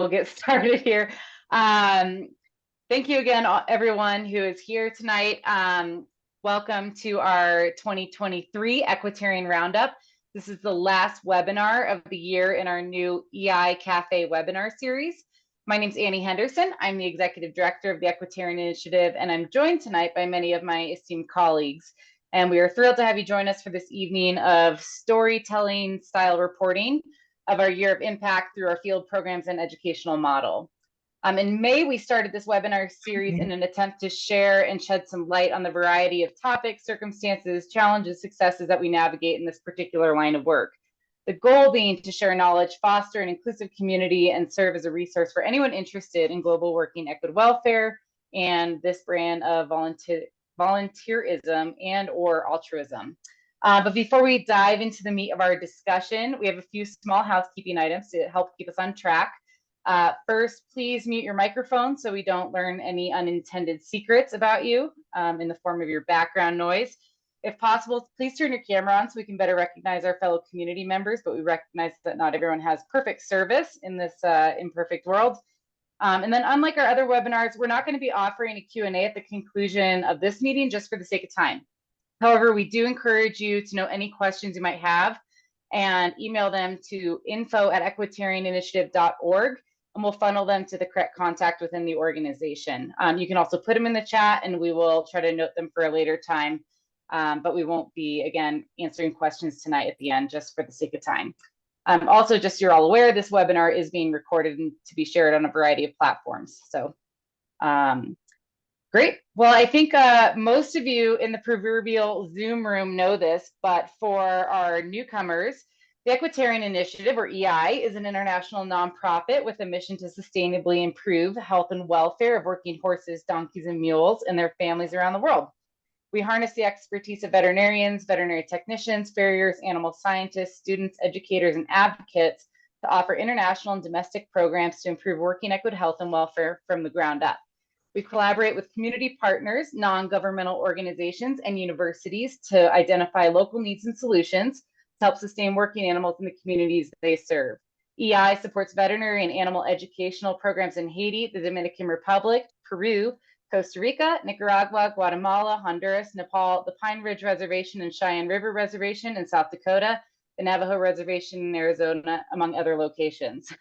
we'll get started here. Thank you again, everyone who is here tonight. Welcome to our 2023 Equitarian Roundup. This is the last webinar of the year in our new EI Cafe webinar series. My name is Annie Henderson. I'm the Executive Director of the Equitarian Initiative, and I'm joined tonight by many of my esteemed colleagues. And we are thrilled to have you join us for this evening of storytelling style reporting of our year of impact through our field programs and educational model. In May, we started this webinar series in an attempt to share and shed some light on the variety of topics, circumstances, challenges, successes that we navigate in this particular line of work. The goal being to share knowledge, foster an inclusive community, and serve as a resource for anyone interested in global working equity welfare and this brand of volunteerism and or altruism. But before we dive into the meat of our discussion, we have a few small housekeeping items to help keep us on track. First, please mute your microphone so we don't learn any unintended secrets about you in the form of your background noise. If possible, please turn your camera on so we can better recognize our fellow community members, but we recognize that not everyone has perfect service in this imperfect world. And then unlike our other webinars, we're not going to be offering a Q&A at the conclusion of this meeting just for the sake of time. However, we do encourage you to know any questions you might have and email them to info@equitarianinitiative.org, and we'll funnel them to the correct contact within the organization. You can also put them in the chat and we will try to note them for a later time, but we won't be, again, answering questions tonight at the end just for the sake of time. Also, just so you're all aware, this webinar is being recorded and to be shared on a variety of platforms. So great. Well, I think most of you in the proverbial Zoom room know this, but for our newcomers, the Equitarian Initiative, or EI, is an international nonprofit with a mission to sustainably improve the health and welfare of working horses, donkeys, and mules and their families around the world. We harness the expertise of veterinarians, veterinary technicians, farriers, animal scientists, students, educators, and advocates to offer international and domestic programs to improve working equid health and welfare from the ground up. We collaborate with community partners, non-governmental organizations, and universities to identify local needs and solutions to help sustain working animals in the communities they serve. EI supports veterinary and animal educational programs in Haiti, the Dominican Republic, Peru, Costa Rica, Nicaragua, Guatemala, Honduras, Nepal, the Pine Ridge Reservation and Cheyenne River Reservation in South Dakota, the Navajo Reservation in Arizona, among other locations.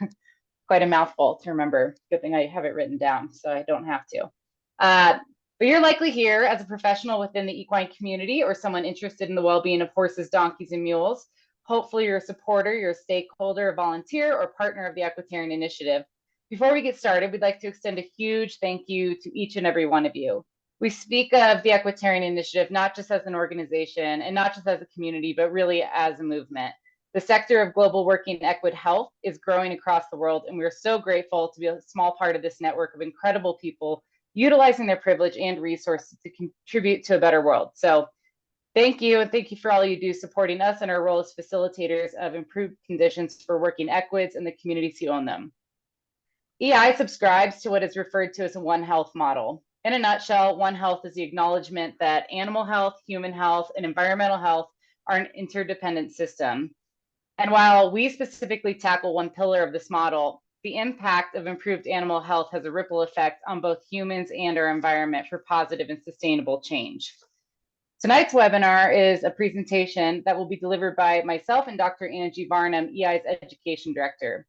Quite a mouthful to remember. Good thing I have it written down so I don't have to. But you're likely here as a professional within the equine community or someone interested in the well-being of horses, donkeys, and mules. Hopefully you're a supporter, you're a stakeholder, a volunteer, or partner of the Equitarian Initiative. Before we get started, we'd like to extend a huge thank you to each and every one of you. We speak of the Equitarian Initiative not just as an organization and not just as a community, but really as a movement. The sector of global working equid health is growing across the world, and we're so grateful to be a small part of this network of incredible people utilizing their privilege and resources to contribute to a better world. So thank you, and thank you for all you do supporting us in our role as facilitators of improved conditions for working equids and the communities who own them. EI subscribes to what is referred to as a One Health model. In a nutshell, One Health is the acknowledgement that animal health, human health, and environmental health are an interdependent system. And while we specifically tackle one pillar of this model, the impact of improved animal health has a ripple effect on both humans and our environment for positive and sustainable change. Tonight's webinar is a presentation that will be delivered by myself and Dr. Angie Varnum, EI's Education Director.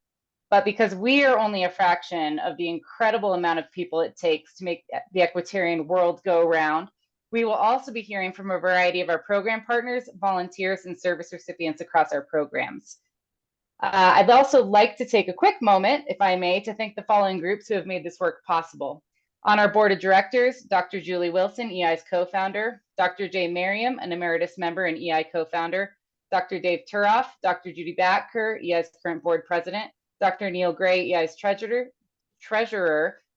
But because we are only a fraction of the incredible amount of people it takes to make the equitarian world go round, we will also be hearing from a variety of our program partners, volunteers, and service recipients across our programs. I'd also like to take a quick moment, if I may, to thank the following groups who have made this work possible. On our board of directors, Dr. Julie Wilson, EI's co-founder, Dr. Jay Merriam, an emeritus member and EI co-founder, Dr. Dave Turoff, Dr. Judy Batker, EI's current board president, Dr. Neil Gray, EI's treasurer,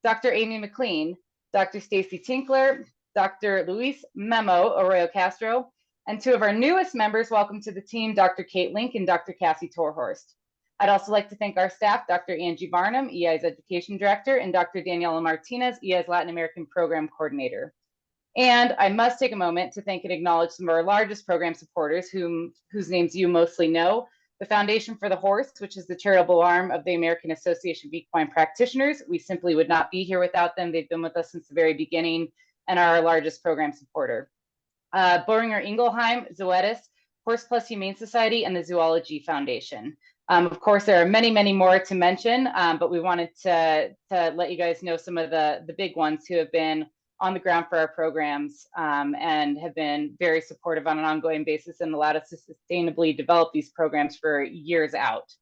Dr. Amy McLean, Dr. Stacy Tinkler, Dr. Luis Memo Arroyo Castro, and two of our newest members. Welcome to the team, Dr. Kate Link and Dr. Cassie Torhorst. I'd also like to thank our staff, Dr. Angie Varnum, EI's Education Director, and Dr. Daniela Martinez, EI's Latin American Program Coordinator. And I must take a moment to thank and acknowledge some of our largest program supporters, whose names you mostly know. The Foundation for the Horse, which is the charitable arm of the American Association of Equine Practitioners. We simply would not be here without them. They've been with us since the very beginning and are our largest program supporter. Boehringer Ingelheim, Zoetis, Horse Plus Humane Society, and the Zoology Foundation. Of course, there are many, many more to mention, but we wanted to let you guys know some of the big ones who have been on the ground for our programs and have been very supportive on an ongoing basis and allowed us to sustainably develop these programs for years out.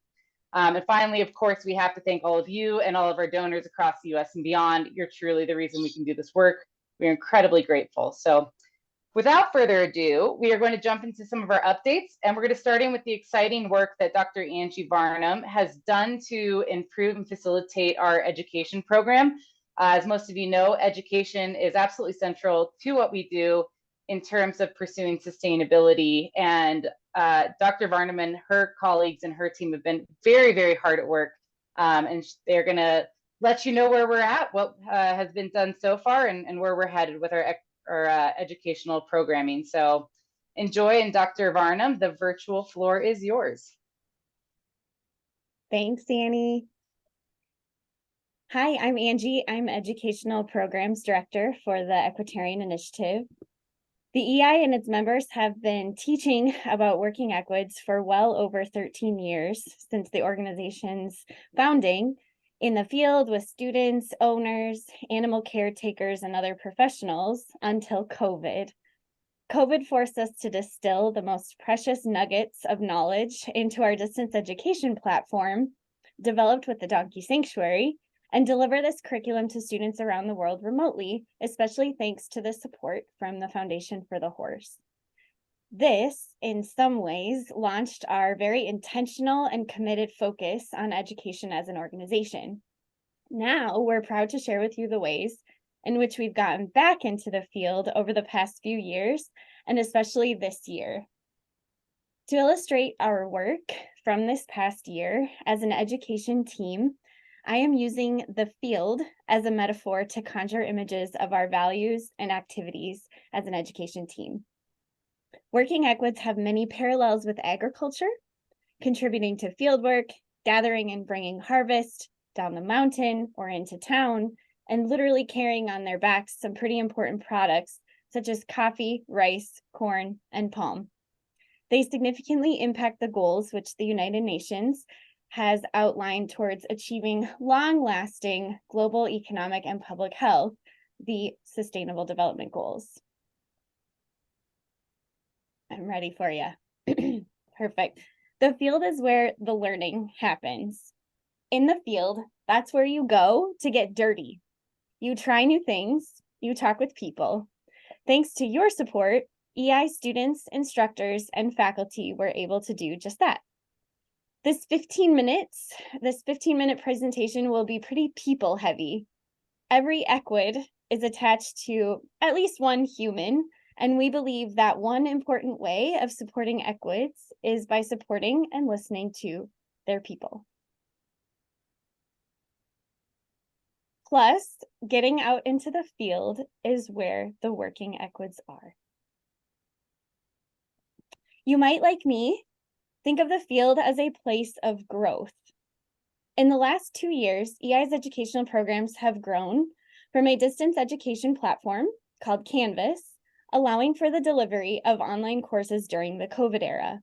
And finally, of course, we have to thank all of you and all of our donors across the US and beyond. You're truly the reason we can do this work. We're incredibly grateful. So without further ado, we are going to jump into some of our updates, and we're going to start in with the exciting work that Dr. Angie Varnum has done to improve and facilitate our education program. As most of you know, education is absolutely central to what we do in terms of pursuing sustainability. And Dr. Varnum and her colleagues and her team have been very, very hard at work. And they're going to let you know where we're at, what has been done so far, and where we're headed with our educational programming. So enjoy, and Dr. Varnum, the virtual floor is yours. Thanks, Annie. Hi, I'm Angie. I'm Educational Programs Director for the Equitarian Initiative. The EI and its members have been teaching about working equids for well over 13 years since the organization's founding in the field with students, owners, animal caretakers, and other professionals until COVID. COVID forced us to distill the most precious nuggets of knowledge into our distance education platform, developed with the Donkey Sanctuary, and deliver this curriculum to students around the world remotely, especially thanks to the support from the Foundation for the Horse. This, in some ways, launched our very intentional and committed focus on education as an organization. Now, we're proud to share with you the ways in which we've gotten back into the field over the past few years, and especially this year. To illustrate our work from this past year as an education team, I am using the field as a metaphor to conjure images of our values and activities as an education team. Working equids have many parallels with agriculture, contributing to field work, gathering and bringing harvest down the mountain or into town, and literally carrying on their backs some pretty important products such as coffee, rice, corn, and palm. They significantly impact the goals which the United Nations has outlined towards achieving long-lasting global economic and public health, the Sustainable Development Goals. I'm ready for you. Perfect. The field is where the learning happens. In the field, that's where you go to get dirty. You try new things, you talk with people. Thanks to your support, EI students, instructors, and faculty were able to do just that. This 15-minute presentation will be pretty people heavy. Every equid is attached to at least one human, and we believe that one important way of supporting equids is by supporting and listening to their people. Plus, getting out into the field is where the working equids are. You might, like me, think of the field as a place of growth. In the last 2 years, EI's educational programs have grown from a distance education platform called Canvas, allowing for the delivery of online courses during the COVID era.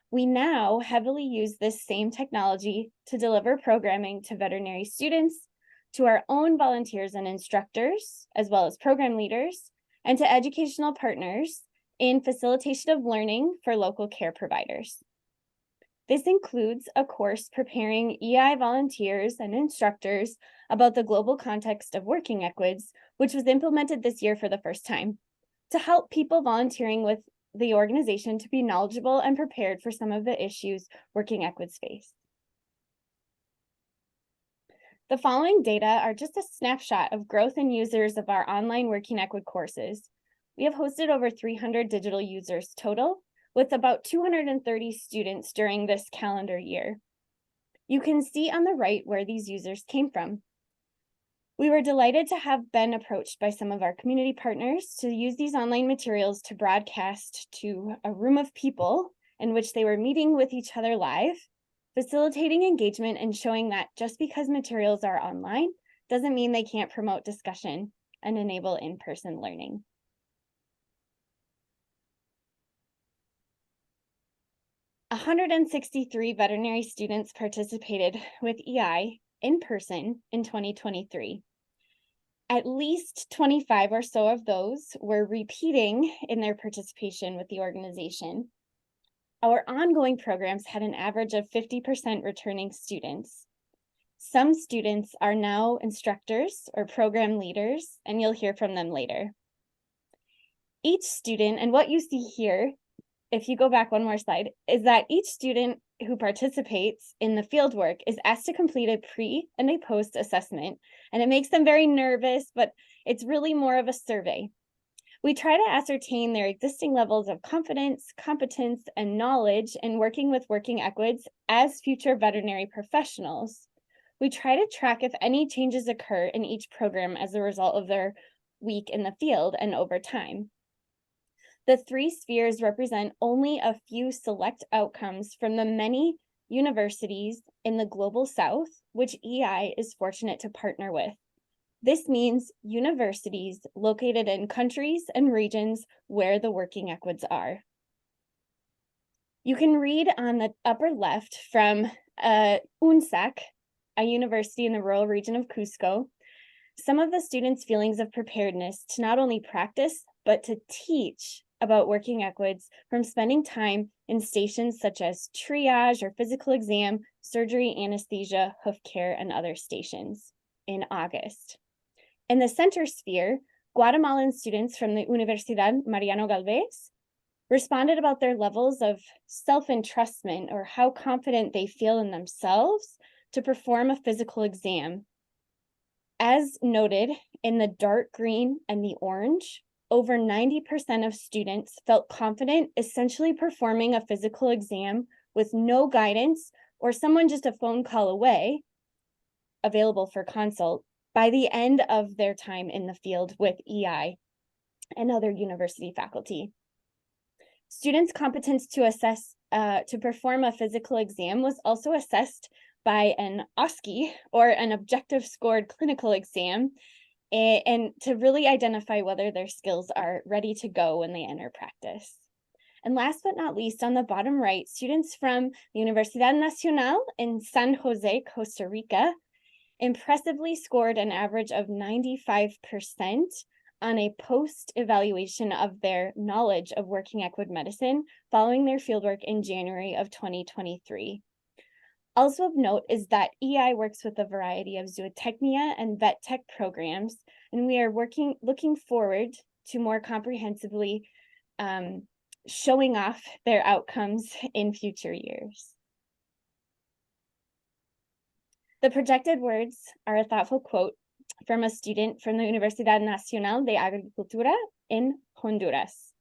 We now heavily use this same technology to deliver programming to veterinary students, to our own volunteers and instructors, as well as program leaders, and to educational partners in facilitation of learning for local care providers. This includes a course preparing EI volunteers and instructors about the global context of working equids, which was implemented this year for the first time, to help people volunteering with the organization to be knowledgeable and prepared for some of the issues working equids face. The following data are just a snapshot of growth in users of our online working equid courses. We have hosted over 300 digital users total, with about 230 students during this calendar year. You can see on the right where these users came from. We were delighted to have been approached by some of our community partners to use these online materials to broadcast to a room of people in which they were meeting with each other live, facilitating engagement and showing that just because materials are online doesn't mean they can't promote discussion and enable in-person learning. A 163 veterinary students participated with EI in person in 2023. At least 25 or so of those were repeating in their participation with the organization. Our ongoing programs had an average of 50% returning students. Some students are now instructors or program leaders, and you'll hear from them later. Each student, and what you see here, if you go back one more slide, is that each student who participates in the fieldwork is asked to complete a pre and a post assessment, and it makes them very nervous, but it's really more of a survey. We try to ascertain their existing levels of confidence, competence, and knowledge in working with working equids as future veterinary professionals. We try to track if any changes occur in each program as a result of their week in the field and over time. The 3 spheres represent only a few select outcomes from the many universities in the Global South, which EI is fortunate to partner with. This means universities located in countries and regions where the working equids are. You can read on the upper left from UNSAC, a university in the rural region of Cusco, some of the students' feelings of preparedness to not only practice, but to teach about working equids from spending time in stations such as triage or physical exam, surgery, anesthesia, hoof care, and other stations in August. In the center sphere, Guatemalan students from the Universidad Mariano Galvez responded about their levels of self-entrustment or how confident they feel in themselves to perform a physical exam. As noted in the dark green and the orange, over 90% of students felt confident essentially performing a physical exam with no guidance or someone just a phone call away, available for consult, by the end of their time in the field with EI and other university faculty. Students' competence to perform a physical exam was also assessed by an OSCE, or an objective scored clinical exam, and to really identify whether their skills are ready to go when they enter practice. And last but not least, on the bottom right, students from the Universidad Nacional in San Jose, Costa Rica, impressively scored an average of 95% on a post-evaluation of their knowledge of working equid medicine following their fieldwork in January of 2023. Also of note is that EI works with a variety of zootechnia and vet tech programs, and we are looking forward to more comprehensively showing off their outcomes in future years. The projected words are a thoughtful quote from a student from the Universidad Nacional de Agricultura in Honduras,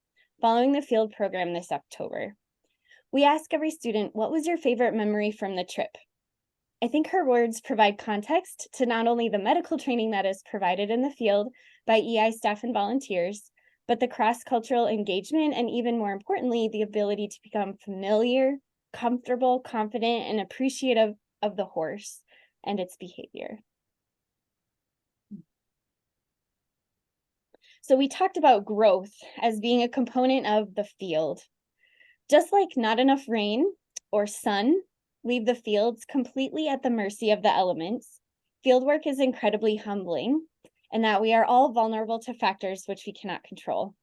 following the field program this October. We ask every student, what was your favorite memory from the trip? I think her words provide context to not only the medical training that is provided in the field by EI staff and volunteers, but the cross-cultural engagement, and even more importantly, the ability to become familiar, comfortable, confident, and appreciative of the horse and its behavior. So we talked about growth as being a component of the field. Just like not enough rain or sun leave the fields completely at the mercy of the elements, fieldwork is incredibly humbling, and that we are all vulnerable to factors which we cannot control.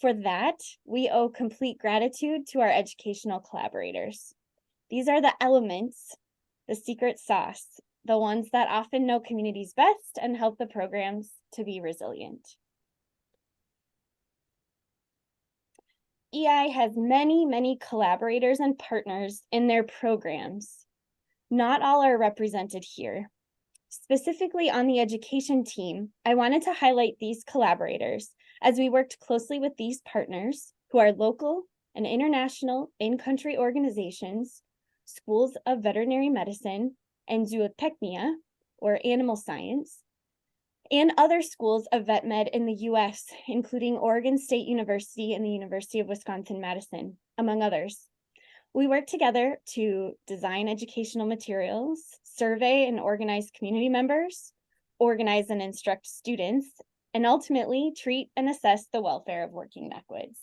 For that, we owe complete gratitude to our educational collaborators. These are the elements, the secret sauce, the ones that often know communities best and help the programs to be resilient. EI has many, many collaborators and partners in their programs. Not all are represented here. Specifically on the education team, I wanted to highlight these collaborators as we worked closely with these partners who are local and international in-country organizations, schools of veterinary medicine and zootechnia, or animal science, and other schools of vet med in the US, including Oregon State University and the University of Wisconsin-Madison, among others. We work together to design educational materials, survey and organize community members, organize and instruct students, and ultimately treat and assess the welfare of working Equids.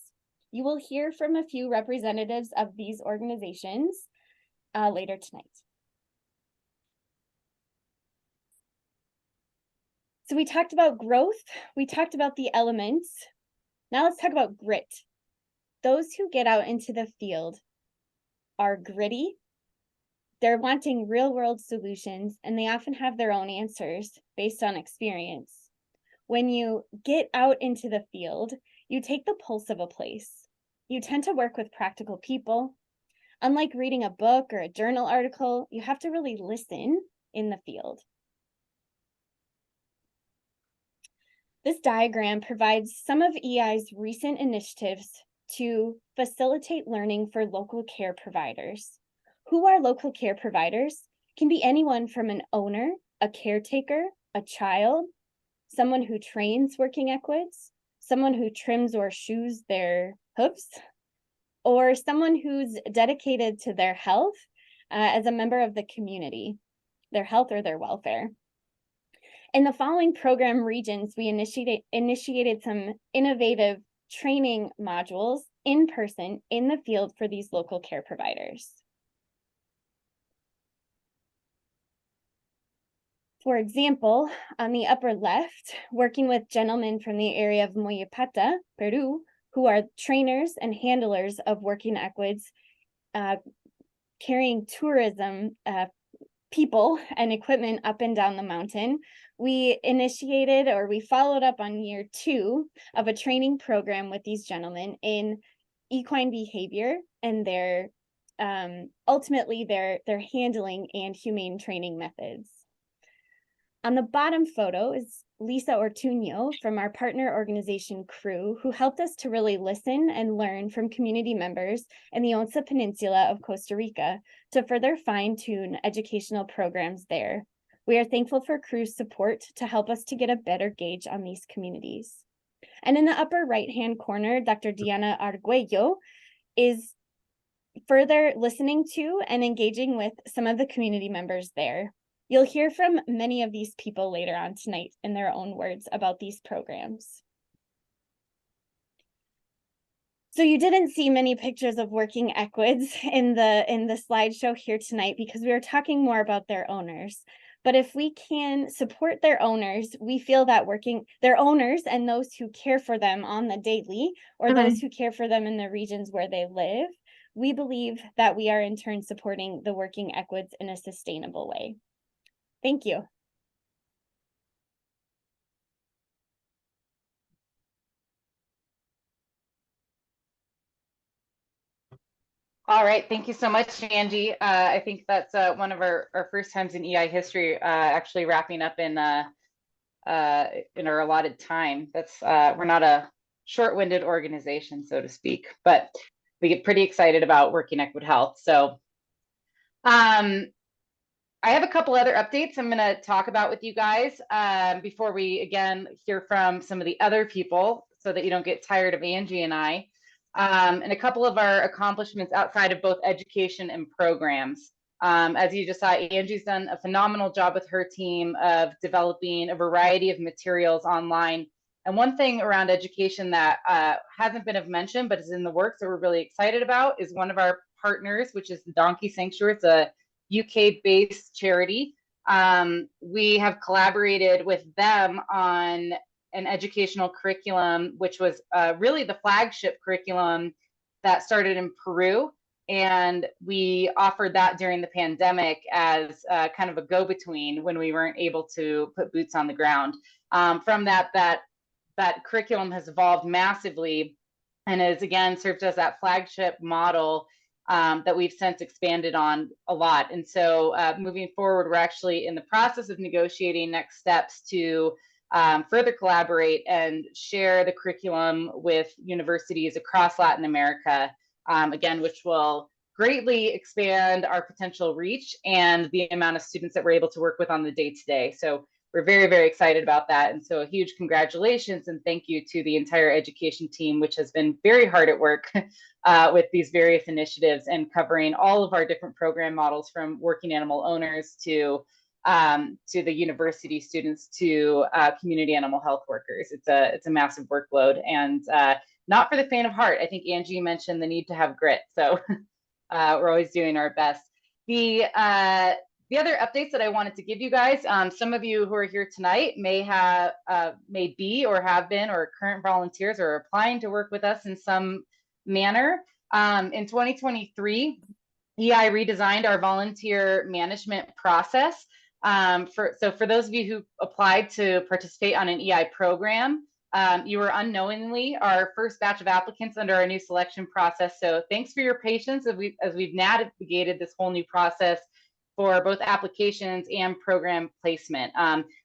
You will hear from a few representatives of these organizations later tonight. So we talked about growth, we talked about the elements. Now let's talk about grit. Those who get out into the field are gritty, they're wanting real world solutions, and they often have their own answers based on experience. When you get out into the field, you take the pulse of a place. You tend to work with practical people. Unlike reading a book or a journal article, you have to really listen in the field. This diagram provides some of EI's recent initiatives to facilitate learning for local care providers. Who are local care providers? Can be anyone from an owner, a caretaker, a child, someone who trains working Equids, someone who trims or shoes their hoofs, or someone who's dedicated to their health as a member of the community, their health or their welfare. In the following program regions, we initiated some innovative training modules in person in the field for these local care providers. For example, on the upper left, working with gentlemen from the area of Moyipata, Peru, who are trainers and handlers of working Equids, carrying tourism people and equipment up and down the mountain. We initiated, or we followed up on year 2 of a training program with these gentlemen in equine behavior and their ultimately their handling and humane training methods. On the bottom photo is Lisa Ortuño from our partner organization Crew, who helped us to really listen and learn from community members in the Onça Peninsula of Costa Rica to further fine-tune educational programs there. We are thankful for Crew's support to help us to get a better gauge on these communities. And in the upper right-hand corner, Dr. Diana Arguello is further listening to and engaging with some of the community members there. You'll hear from many of these people later on tonight in their own words about these programs. So you didn't see many pictures of working Equids in the slideshow here tonight because we were talking more about their owners. But if we can support their owners, we feel that their owners and those who care for them on the daily, or those who care for them in the regions where they live, we believe that we are in turn supporting the working Equids in a sustainable way. Thank you. All right, thank you so much, Angie. I think that's one of our first times in EI history actually wrapping up in our allotted time. That's we're not a short-winded organization, so to speak, but we get pretty excited about working Equid Health. So I have a couple other updates I'm going to talk about with you guys before we again hear from some of the other people so that you don't get tired of Angie and I. And a couple of our accomplishments outside of both education and programs. As you just saw, Angie's done a phenomenal job with her team of developing a variety of materials online. And one thing around education that hasn't been mentioned, but is in the works that we're really excited about is one of our partners, which is the Donkey Sanctuary. It's a UK-based charity. We have collaborated with them on an educational curriculum, which was really the flagship curriculum that started in Peru. And we offered that during the pandemic as kind of a go-between when we weren't able to put boots on the ground. From that curriculum has evolved massively and has again served as that flagship model that we've since expanded on a lot. And so moving forward, we're actually in the process of negotiating next steps to further collaborate and share the curriculum with universities across Latin America, again, which will greatly expand our potential reach and the amount of students that we're able to work with on the day-to-day. So we're very, very excited about that. And so a huge congratulations and thank you to the entire education team, which has been very hard at work with these various initiatives and covering all of our different program models, from working animal owners to the university students to community animal health workers. It's a massive workload, and not for the faint of heart. I think Angie mentioned the need to have grit, so we're always doing our best. The other updates that I wanted to give you guys, some of you who are here tonight may be or have been or current volunteers or applying to work with us in some manner. In 2023, EI redesigned our volunteer management process. So for those of you who applied to participate on an EI program, you were unknowingly our first batch of applicants under our new selection process. So thanks for your patience as we've navigated this whole new process for both applications and program placement.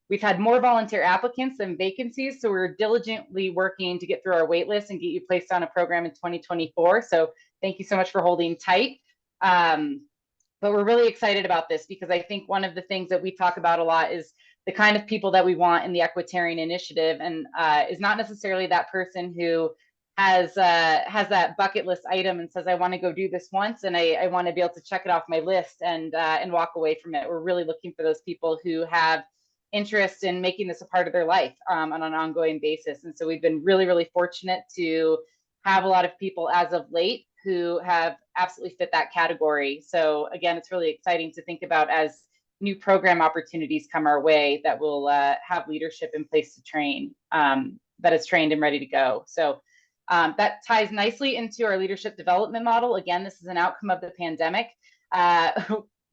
We've had more volunteer applicants than vacancies, so we're diligently working to get through our wait list and get you placed on a program in 2024. So thank you so much for holding tight. But we're really excited about this because I think one of the things that we talk about a lot is the kind of people that we want in the Equitarian initiative, and is not necessarily that person who has that bucket list item and says, I want to go do this once and I want to be able to check it off my list and walk away from it. We're really looking for those people who have interest in making this a part of their life on an ongoing basis. And so we've been really, really fortunate to have a lot of people as of late who have absolutely fit that category. So again, it's really exciting to think about as new program opportunities come our way that will have leadership in place to train, that is trained and ready to go. So that ties nicely into our leadership development model. Again, this is an outcome of the pandemic.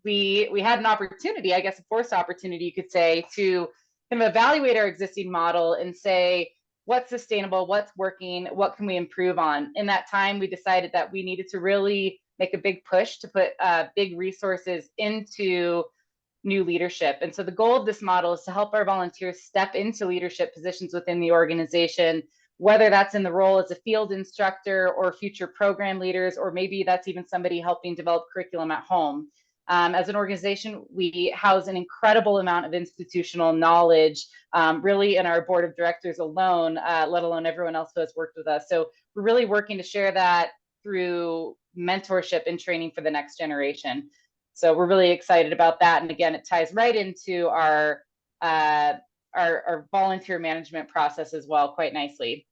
We had an opportunity, I guess a forced opportunity, you could say, to kind of evaluate our existing model and say, what's sustainable, what's working, what can we improve on? In that time, we decided that we needed to really make a big push to put big resources into new leadership. And so the goal of this model is to help our volunteers step into leadership positions within the organization, whether that's in the role as a field instructor or future program leaders, or maybe that's even somebody helping develop curriculum at home. As an organization, we house an incredible amount of institutional knowledge, really in our board of directors alone, let alone everyone else who has worked with us. So we're really working to share that through mentorship and training for the next generation. So we're really excited about that. And again, it ties right into our volunteer management process as well, quite nicely.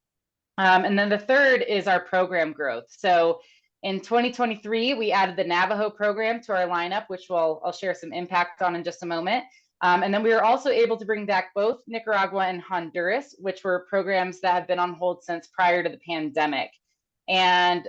And then the third is our program growth. So in 2023, we added the Navajo program to our lineup, which I'll share some impact on in just a moment. And then we were also able to bring back both Nicaragua and Honduras, which were programs that have been on hold since prior to the pandemic. And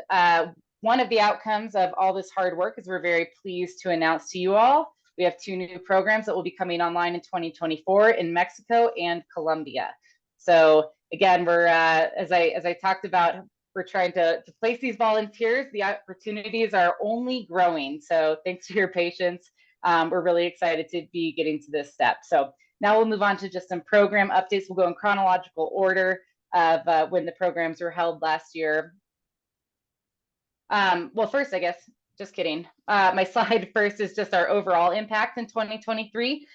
one of the outcomes of all this hard work is we're very pleased to announce to you all, we have 2 new programs that will be coming online in 2024 in Mexico and Colombia. So again, we're, as I talked about, we're trying to place these volunteers. The opportunities are only growing. So thanks for your patience. We're really excited to be getting to this step. So now we'll move on to just some program updates. We'll go in chronological order of when the programs were held last year. Well, first, I guess, just kidding. My slide first is just our overall impact in 2023.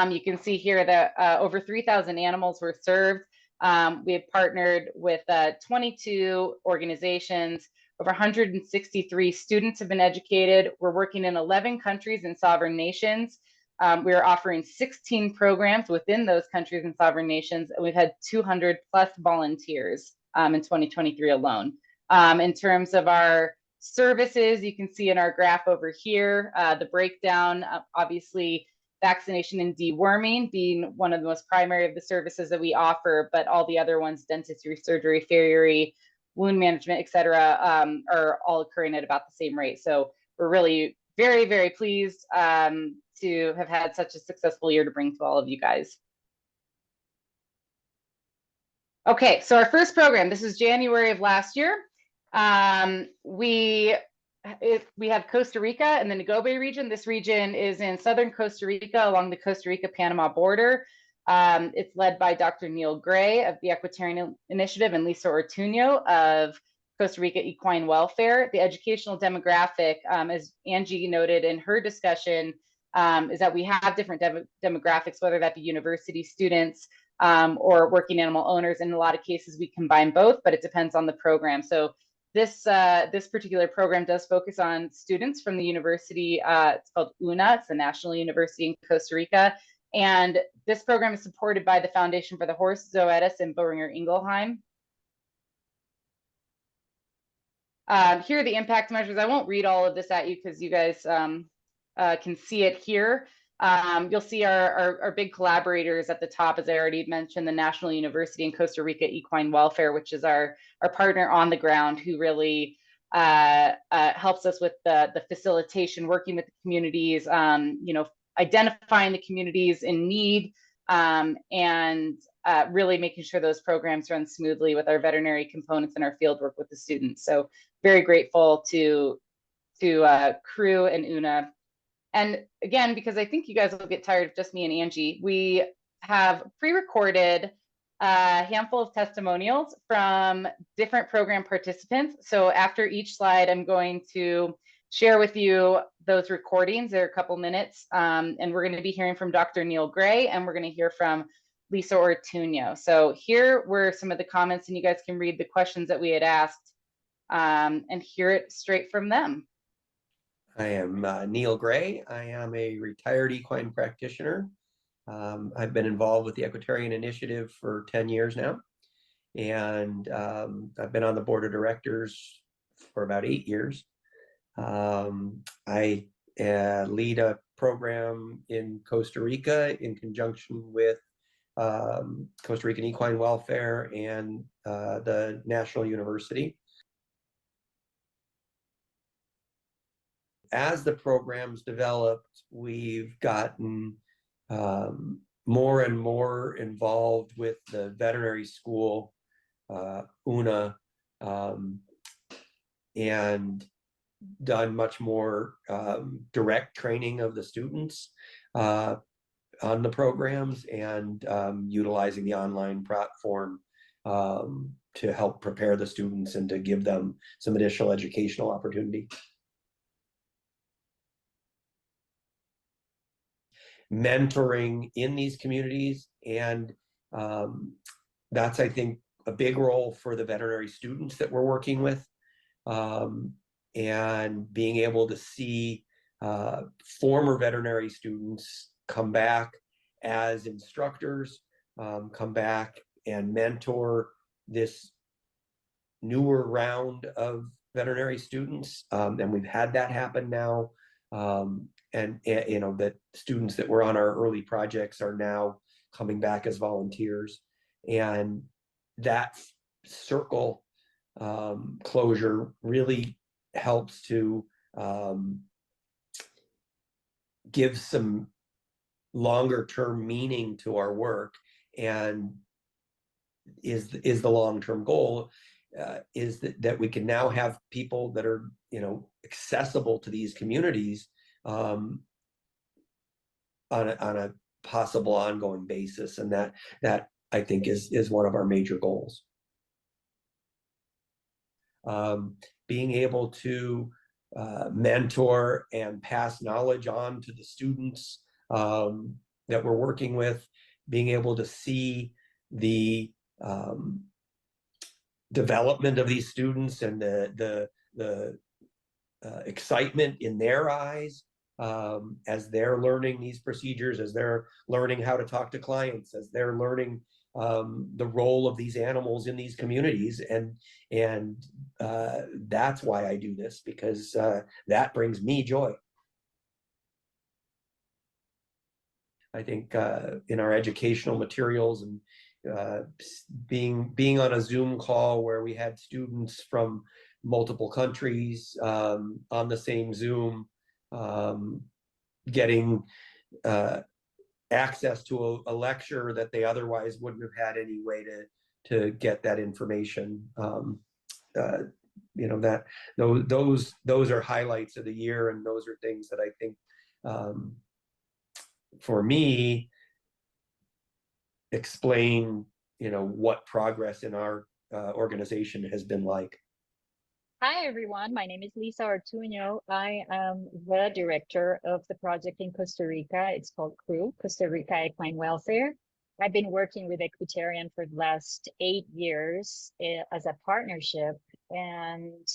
You can see here that over 3,000 animals were served. We have partnered with 22 organizations. Over 163 students have been educated. We're working in 11 countries and sovereign nations. We are offering 16 programs within those countries and sovereign nations, and we've had 200 plus volunteers in 2023 alone. In terms of our services, you can see in our graph over here, the breakdown, obviously vaccination and deworming being one of the most primary of the services that we offer, but all the other ones, dentistry, surgery, farriery, wound management, et cetera, are all occurring at about the same rate. So we're really very, very pleased to have had such a successful year to bring to all of you guys. Okay, so our first program, this is January of last year. We have Costa Rica and the Nagobe region. This region is in southern Costa Rica along the Costa Rica-Panama border. It's led by Dr. Neil Gray of the Equitarian Initiative and Lisa Ortuño of Costa Rica Equine Welfare. The educational demographic, as Angie noted in her discussion, is that we have different demographics, whether that be university students or working animal owners. In a lot of cases, we combine both, but it depends on the program. So this particular program does focus on students from the university. It's called UNA. It's the National University in Costa Rica. And this program is supported by the Foundation for the Horse, Zoetis, and Boehringer Ingelheim. Here are the impact measures. I won't read all of this at you because you guys can see it here. You'll see our big collaborators at the top, as I already mentioned, the National University in Costa Rica Equine Welfare, which is our partner on the ground, who really helps us with the facilitation, working with the communities, identifying the communities in need, and really making sure those programs run smoothly with our veterinary components and our field work with the students. So very grateful to Crew and Una. And again, because I think you guys will get tired of just me and Angie, we have pre-recorded a handful of testimonials from different program participants. So after each slide, I'm going to share with you those recordings. They're a couple minutes, and we're going to be hearing from Dr. Neil Gray, and we're going to hear from Lisa Ortuño. So here were some of the comments, and you guys can read the questions that we had asked and hear it straight from them. I am Neil Gray. I am a retired equine practitioner. I've been involved with the Equitarian Initiative for 10 years now, and I've been on the board of directors for about 8 years. I lead a program in Costa Rica in conjunction with Costa Rican Equine Welfare and the National University. As the program's developed, we've gotten more and more involved with the veterinary school, UNA, and done much more direct training of the students on the programs, and utilizing the online platform to help prepare the students and to give them some additional educational opportunity. Mentoring in these communities, and that's, I think, a big role for the veterinary students that we're working with, and being able to see former veterinary students come back as instructors, come back and mentor this newer round of veterinary students, and we've had that happen now. And that students that were on our early projects are now coming back as volunteers, and that circle closure really helps to give some longer term meaning to our work, and is the long-term goal, is that we can now have people that are accessible to these communities on a possible ongoing basis, and that I think is one of our major goals. Being able to mentor and pass knowledge on to the students that we're working with, being able to see the development of these students and the excitement in their eyes as they're learning these procedures, as they're learning how to talk to clients, as they're learning the role of these animals in these communities, and that's why I do this, because that brings me joy. I think in our educational materials, and being on a Zoom call where we had students from multiple countries on the same Zoom, getting access to a lecture that they otherwise wouldn't have had any way to get that information. That those are highlights of the year, and those are things that I think for me explain what progress in our organization has been like. Hi, everyone. My name is Lisa Ortuño. I am the director of the project in Costa Rica. It's called CREW, Costa Rica Equine Welfare. I've been working with Equitarian for the last 8 years as a partnership. And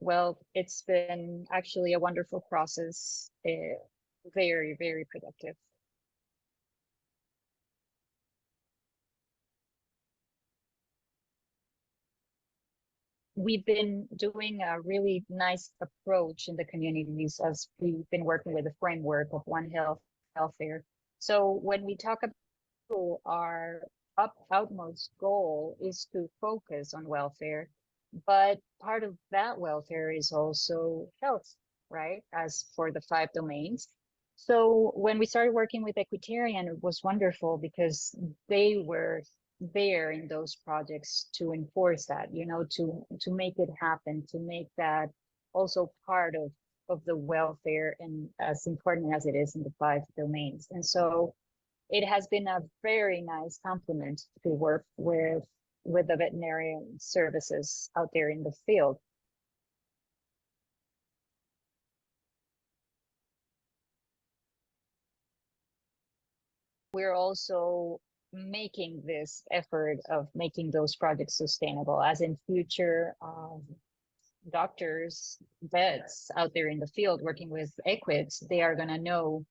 well, it's been actually a wonderful process, very, very productive. We've been doing a really nice approach in the communities as we've been working with the framework of One Health Welfare. So when we talk about our outmost goal is to focus on welfare, but part of that welfare is also health, right? As for the 5 domains. So when we started working with Equitarian, it was wonderful because they were there in those projects to enforce that, to make it happen, to make that also part of the welfare and as important as it is in the 5 domains. And so it has been a very nice complement to work with the veterinarian services out there in the field. We're also making this effort of making those projects sustainable, as in future doctors, vets out there in the field working with equids, they are going to know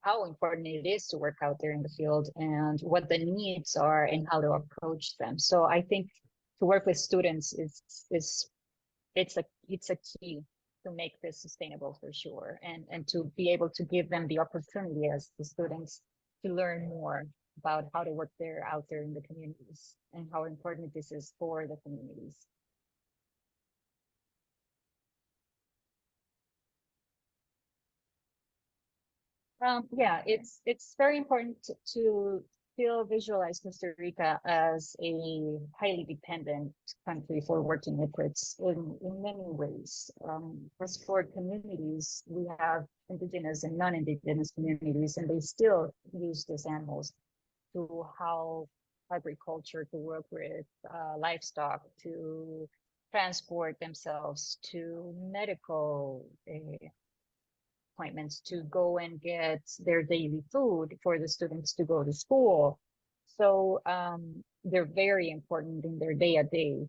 how important it is to work out there in the field and what the needs are and how to approach them. So I think to work with students it's a key to make this sustainable for sure, and to be able to give them the opportunity as the students to learn more about how to work there out there in the communities and how important this is for the communities. Yeah, it's very important to still visualize Costa Rica as a highly dependent country for working equids in many ways. As for communities, we have indigenous and non-indigenous communities, and they still use these animals to how agriculture, to work with livestock, to transport themselves, to medical appointments, to go and get their daily food for the students to go to school. So they're very important in their day-to-day,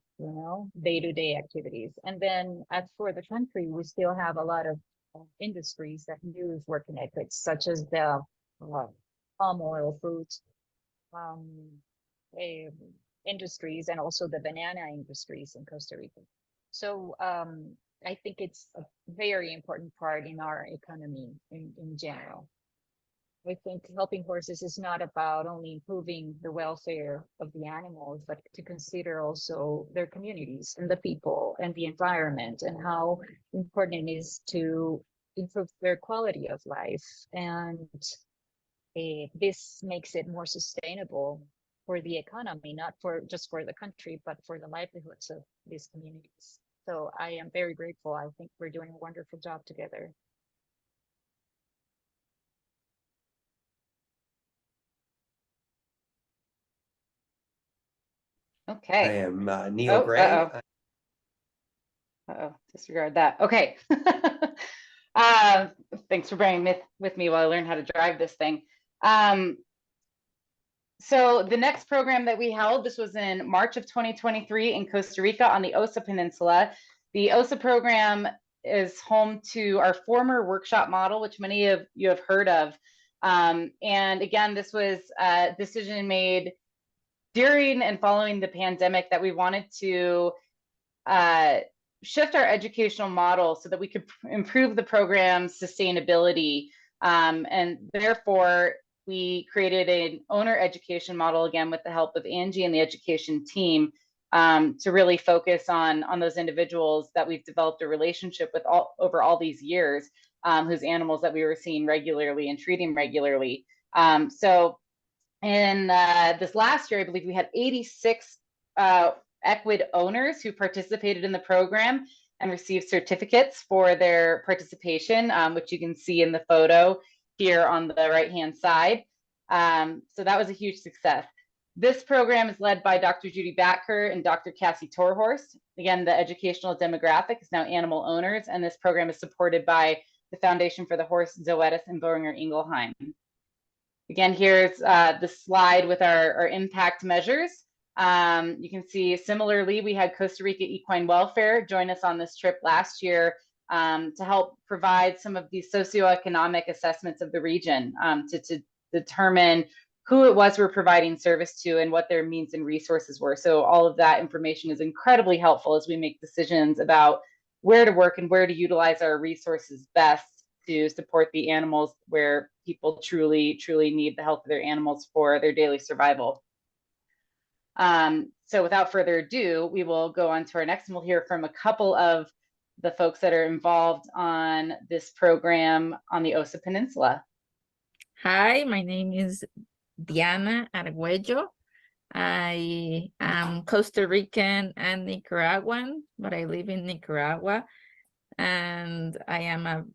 day-to-day activities. And then as for the country, we still have a lot of industries that use working equids, such as the palm oil, fruit industries, and also the banana industries in Costa Rica. So I think it's a very important part in our economy in general. I think helping horses is not about only improving the welfare of the animals, but to consider also their communities and the people and the environment and how important it is to improve their quality of life. And this makes it more sustainable for the economy, not just for the country, but for the livelihoods of these communities. So I am very grateful. I think we're doing a wonderful job together. Okay. I am Neil Gray. Disregard that. Okay. Thanks for bearing with me while I learn how to drive this thing. So the next program that we held, this was in March of 2023 in Costa Rica on the Osa Peninsula. The Osa program is home to our former workshop model, which many of you have heard of. And again, this was a decision made during and following the pandemic that we wanted to shift our educational model so that we could improve the program's sustainability. And therefore, we created an owner education model, again, with the help of Angie and the education team, to really focus on those individuals that we've developed a relationship with over all these years, whose animals that we were seeing regularly and treating regularly. So in this last year, I believe we had 86 equid owners who participated in the program and received certificates for their participation, which you can see in the photo here on the right-hand side. So that was a huge success. This program is led by Dr. Judy Batker and Dr. Cassie Torhorst. Again, the educational demographic is now animal owners, and this program is supported by the Foundation for the Horse, Zoetis, and Boehringer Ingelheim. Again, here's the slide with our impact measures. You can see similarly, we had Costa Rica Equine Welfare join us on this trip last year to help provide some of these socioeconomic assessments of the region to determine who it was we're providing service to and what their means and resources were. So all of that information is incredibly helpful as we make decisions about where to work and where to utilize our resources best to support the animals where people truly need the help of their animals for their daily survival. So without further ado, we will go on to our next, and we'll hear from a couple of the folks that are involved on this program on the Osa Peninsula. Hi, my name is Diana Arguello. I am Costa Rican and Nicaraguan, but I live in Nicaragua, and I am a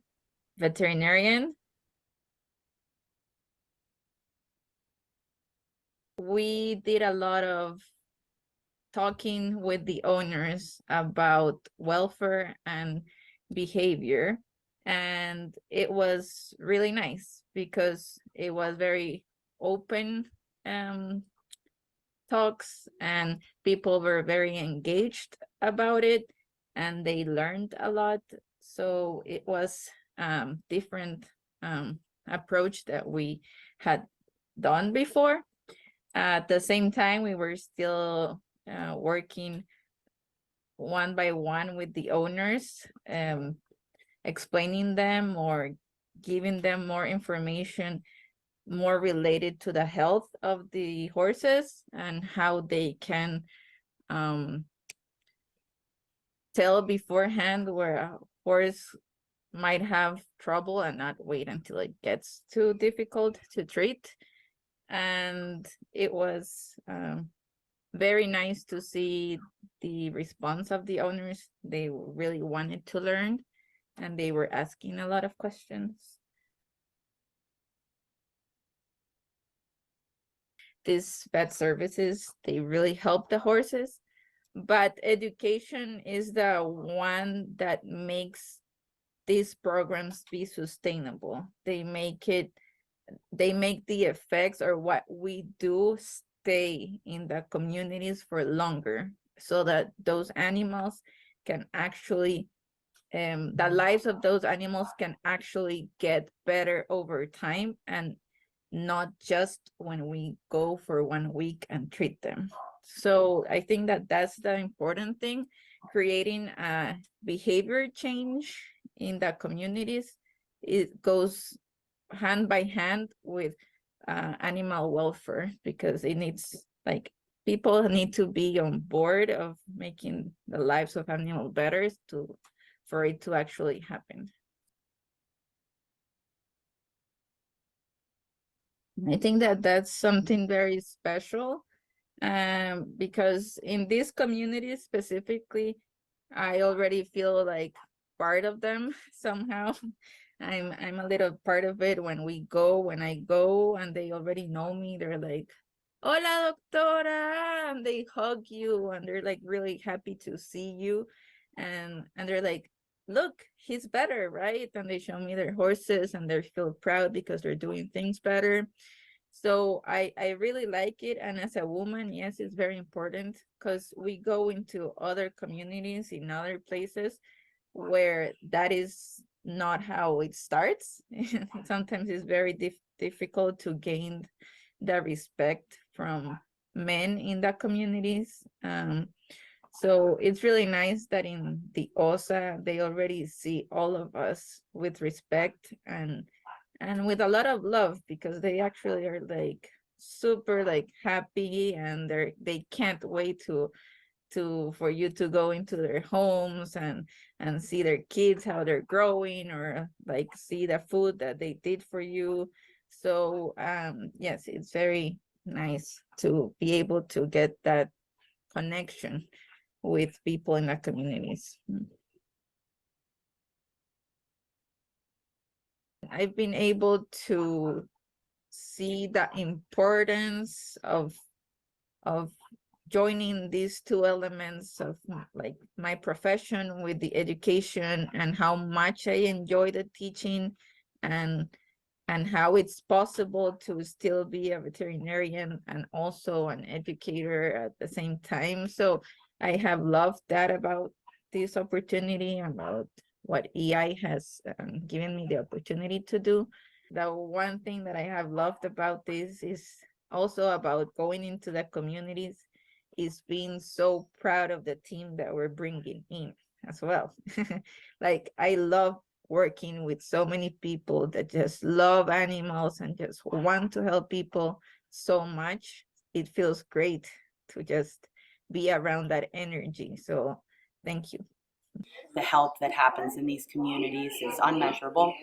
veterinarian. We did a lot of talking with the owners about welfare and behavior, and it was really nice because it was very open talks, and people were very engaged about it, and they learned a lot. So it was different approach that we had done before. At the same time, we were still working one by one with the owners, explaining them or giving them more information more related to the health of the horses and how they can tell beforehand where a horse might have trouble and not wait until it gets too difficult to treat. And it was very nice to see the response of the owners. They really wanted to learn, and they were asking a lot of questions. These vet services, they really help the horses, but education is the one that makes these programs be sustainable. They make the effects or what we do stay in the communities for longer, so that those animals can actually the lives of those animals can actually get better over time, and not just when we go for 1 week and treat them. So I think that that's the important thing, creating a behavior change in the communities. It goes hand by hand with animal welfare, because it needs, like, people need to be on board of making the lives of animals better for it to actually happen. I think that that's something very special, because in this community specifically, I already feel like part of them somehow. I'm a little part of it when I go and they already know me. They're like, "Hola, doctora," and they hug you, and they're like really happy to see you, and they're like, "Look, he's better, right?" And they show me their horses, and they feel proud because they're doing things better. So I really like it. And as a woman, yes, it's very important, because we go into other communities in other places where that is not how it starts. Sometimes it's very difficult to gain the respect from men in the communities. So it's really nice that in the OSA, they already see all of us with respect and with a lot of love, because they actually are like super like happy, and they can't wait for you to go into their homes and see their kids, how they're growing, or like see the food that they did for you. So yes, it's very nice to be able to get that connection with people in the communities. I've been able to see the importance of of joining these two elements of like my profession with the education, and how much I enjoy the teaching, and how it's possible to still be a veterinarian and also an educator at the same time. So I have loved that about this opportunity, about what EI has given me the opportunity to do. The one thing that I have loved about this is also about going into the communities, is being so proud of the team that we're bringing in as well. Like, I love working with so many people that just love animals and just want to help people so much. It feels great to just be around that energy. So thank you. The help that happens in these communities is unmeasurable.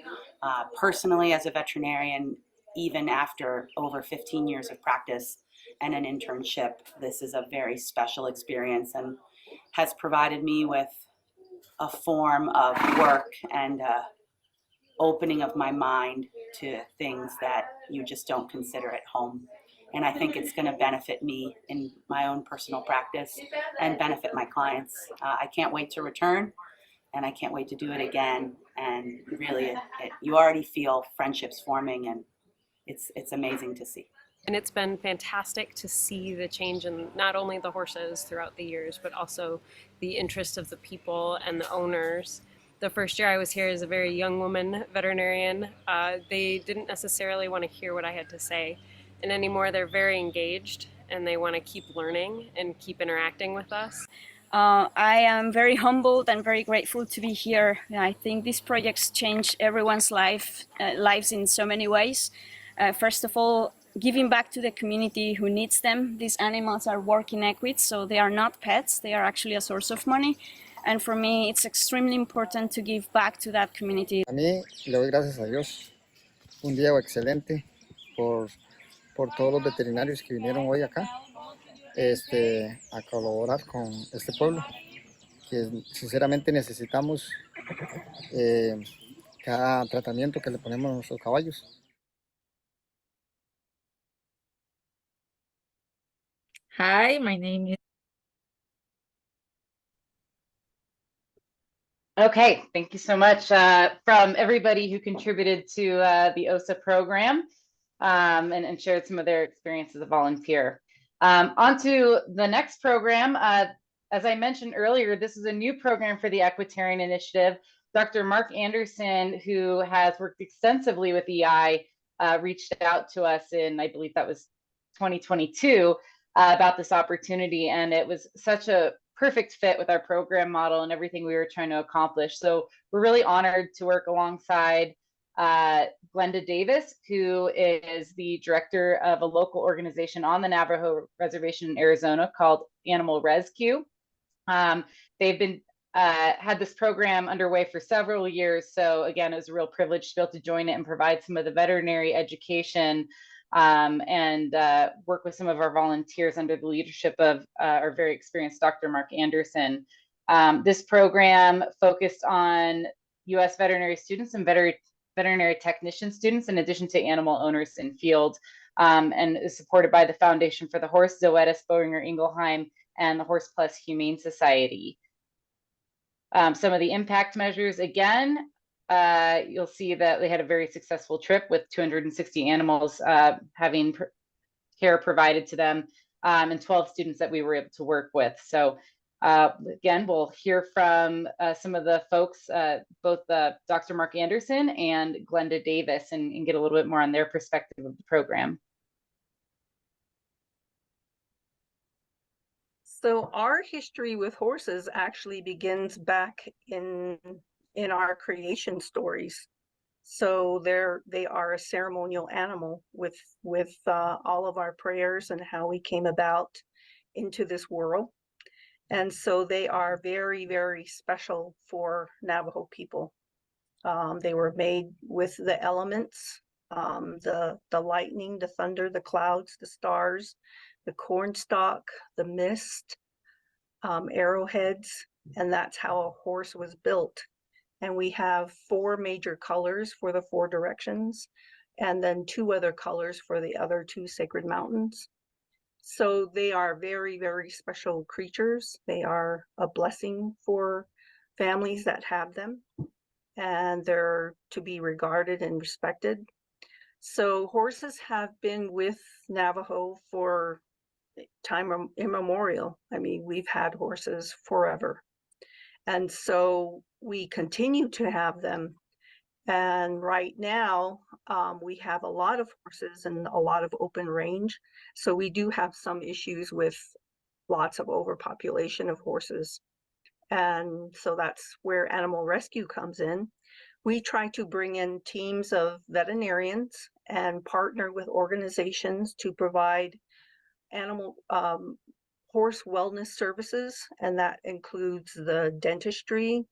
Personally, as a veterinarian, even after over 15 years of practice and an internship, this is a very special experience and has provided me with a form of work and opening of my mind to things that you just don't consider at home. And I think it's going to benefit me in my own personal practice and benefit my clients. I can't wait to return, and I can't wait to do it again. And really, you already feel friendships forming, and it's amazing to see. And it's been fantastic to see the change in not only the horses throughout the years, but also the interest of the people and the owners. The first year I was here as a very young woman veterinarian, they didn't necessarily want to hear what I had to say. And anymore, they're very engaged and they want to keep learning and keep interacting with us. I am very humbled and very grateful to be here. I think these projects change everyone's lives in so many ways. First of all, giving back to the community who needs them. These animals are working equids, so they are not pets. They are actually a source of money. And for me, it's extremely important to give back to that community. A mí le doy gracias a Dios. Un día excelente por todos los veterinarios que vinieron hoy acá a colaborar con este pueblo, que sinceramente necesitamos cada tratamiento que le ponemos a nuestros caballos. Hi, my name is. Okay, thank you so much from everybody who contributed to the OSA program and shared some of their experience as a volunteer. On to the next program. As I mentioned earlier, this is a new program for the Equitarian Initiative. Dr. Mark Anderson, who has worked extensively with EI, reached out to us in, I believe that was 2022, about this opportunity, and it was such a perfect fit with our program model and everything we were trying to accomplish. So we're really honored to work alongside Glenda Davis, who is the director of a local organization on the Navajo Reservation in Arizona called Animal Rescue. They've been had this program underway for several years. So again, it was a real privilege to be able to join it and provide some of the veterinary education and work with some of our volunteers under the leadership of our very experienced Dr. Mark Anderson. This program focused on U.S. veterinary students and veterinary technician students, in addition to animal owners in field, and is supported by the Foundation for the Horse, Zoetis, Boehringer Ingelheim, and the Horse Plus Humane Society. Some of the impact measures, again, you'll see that they had a very successful trip with 260 animals having care provided to them, and 12 students that we were able to work with. So again, we'll hear from some of the folks, both Dr. Mark Anderson and Glenda Davis, and get a little bit more on their perspective of the program. So our history with horses actually begins back in our creation stories. So they are a ceremonial animal with all of our prayers and how we came about into this world. And so they are very, very special for Navajo people. They were made with the elements, the lightning, the thunder, the clouds, the stars, the cornstalk, the mist, arrowheads, and that's how a horse was built. And we have 4 major colors for the 4 directions, and then 2 other colors for the other 2 sacred mountains. So they are very, very special creatures. They are a blessing for families that have them, and they're to be regarded and respected. So horses have been with Navajo for time immemorial. I mean, we've had horses forever. And so we continue to have them. And right now, we have a lot of horses and a lot of open range. So we do have some issues with lots of overpopulation of horses. And so that's where animal rescue comes in. We try to bring in teams of veterinarians and partner with organizations to provide animal horse wellness services, and that includes the dentistry,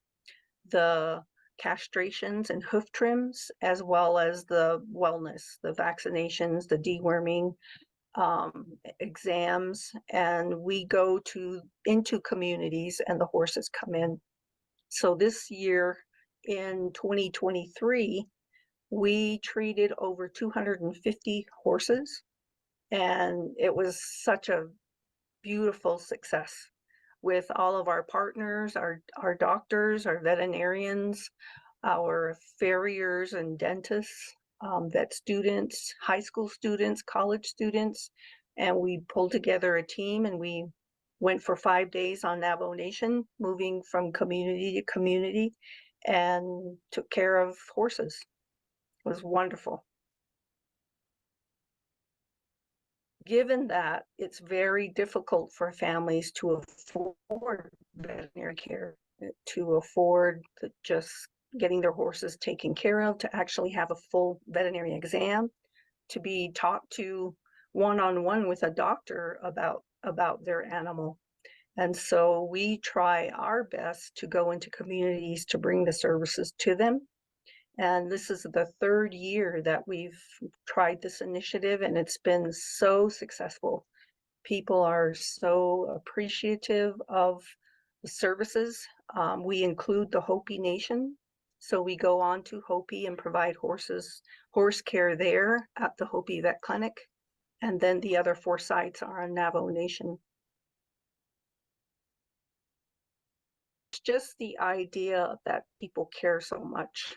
the castrations and hoof trims, as well as the wellness, the vaccinations, the deworming, exams. And we go into communities and the horses come in. So this year in 2023, we treated over 250 horses, and it was such a beautiful success with all of our partners, our doctors, our veterinarians, our farriers and dentists, vet students, high school students, college students, and we pulled together a team and we went for 5 days on Navajo Nation, moving from community to community, and took care of horses. It was wonderful. Given that it's very difficult for families to afford veterinary care, to afford just getting their horses taken care of, to actually have a full veterinary exam, to be talked to one-on-one with a doctor about their animal. And so we try our best to go into communities to bring the services to them. And this is the 3rd year that we've tried this initiative, and it's been so successful. People are so appreciative of the services. We include the Hopi Nation. So we go on to Hopi and provide horse care there at the Hopi Vet Clinic. And then the other 4 sites are on Navajo Nation. It's just the idea that people care so much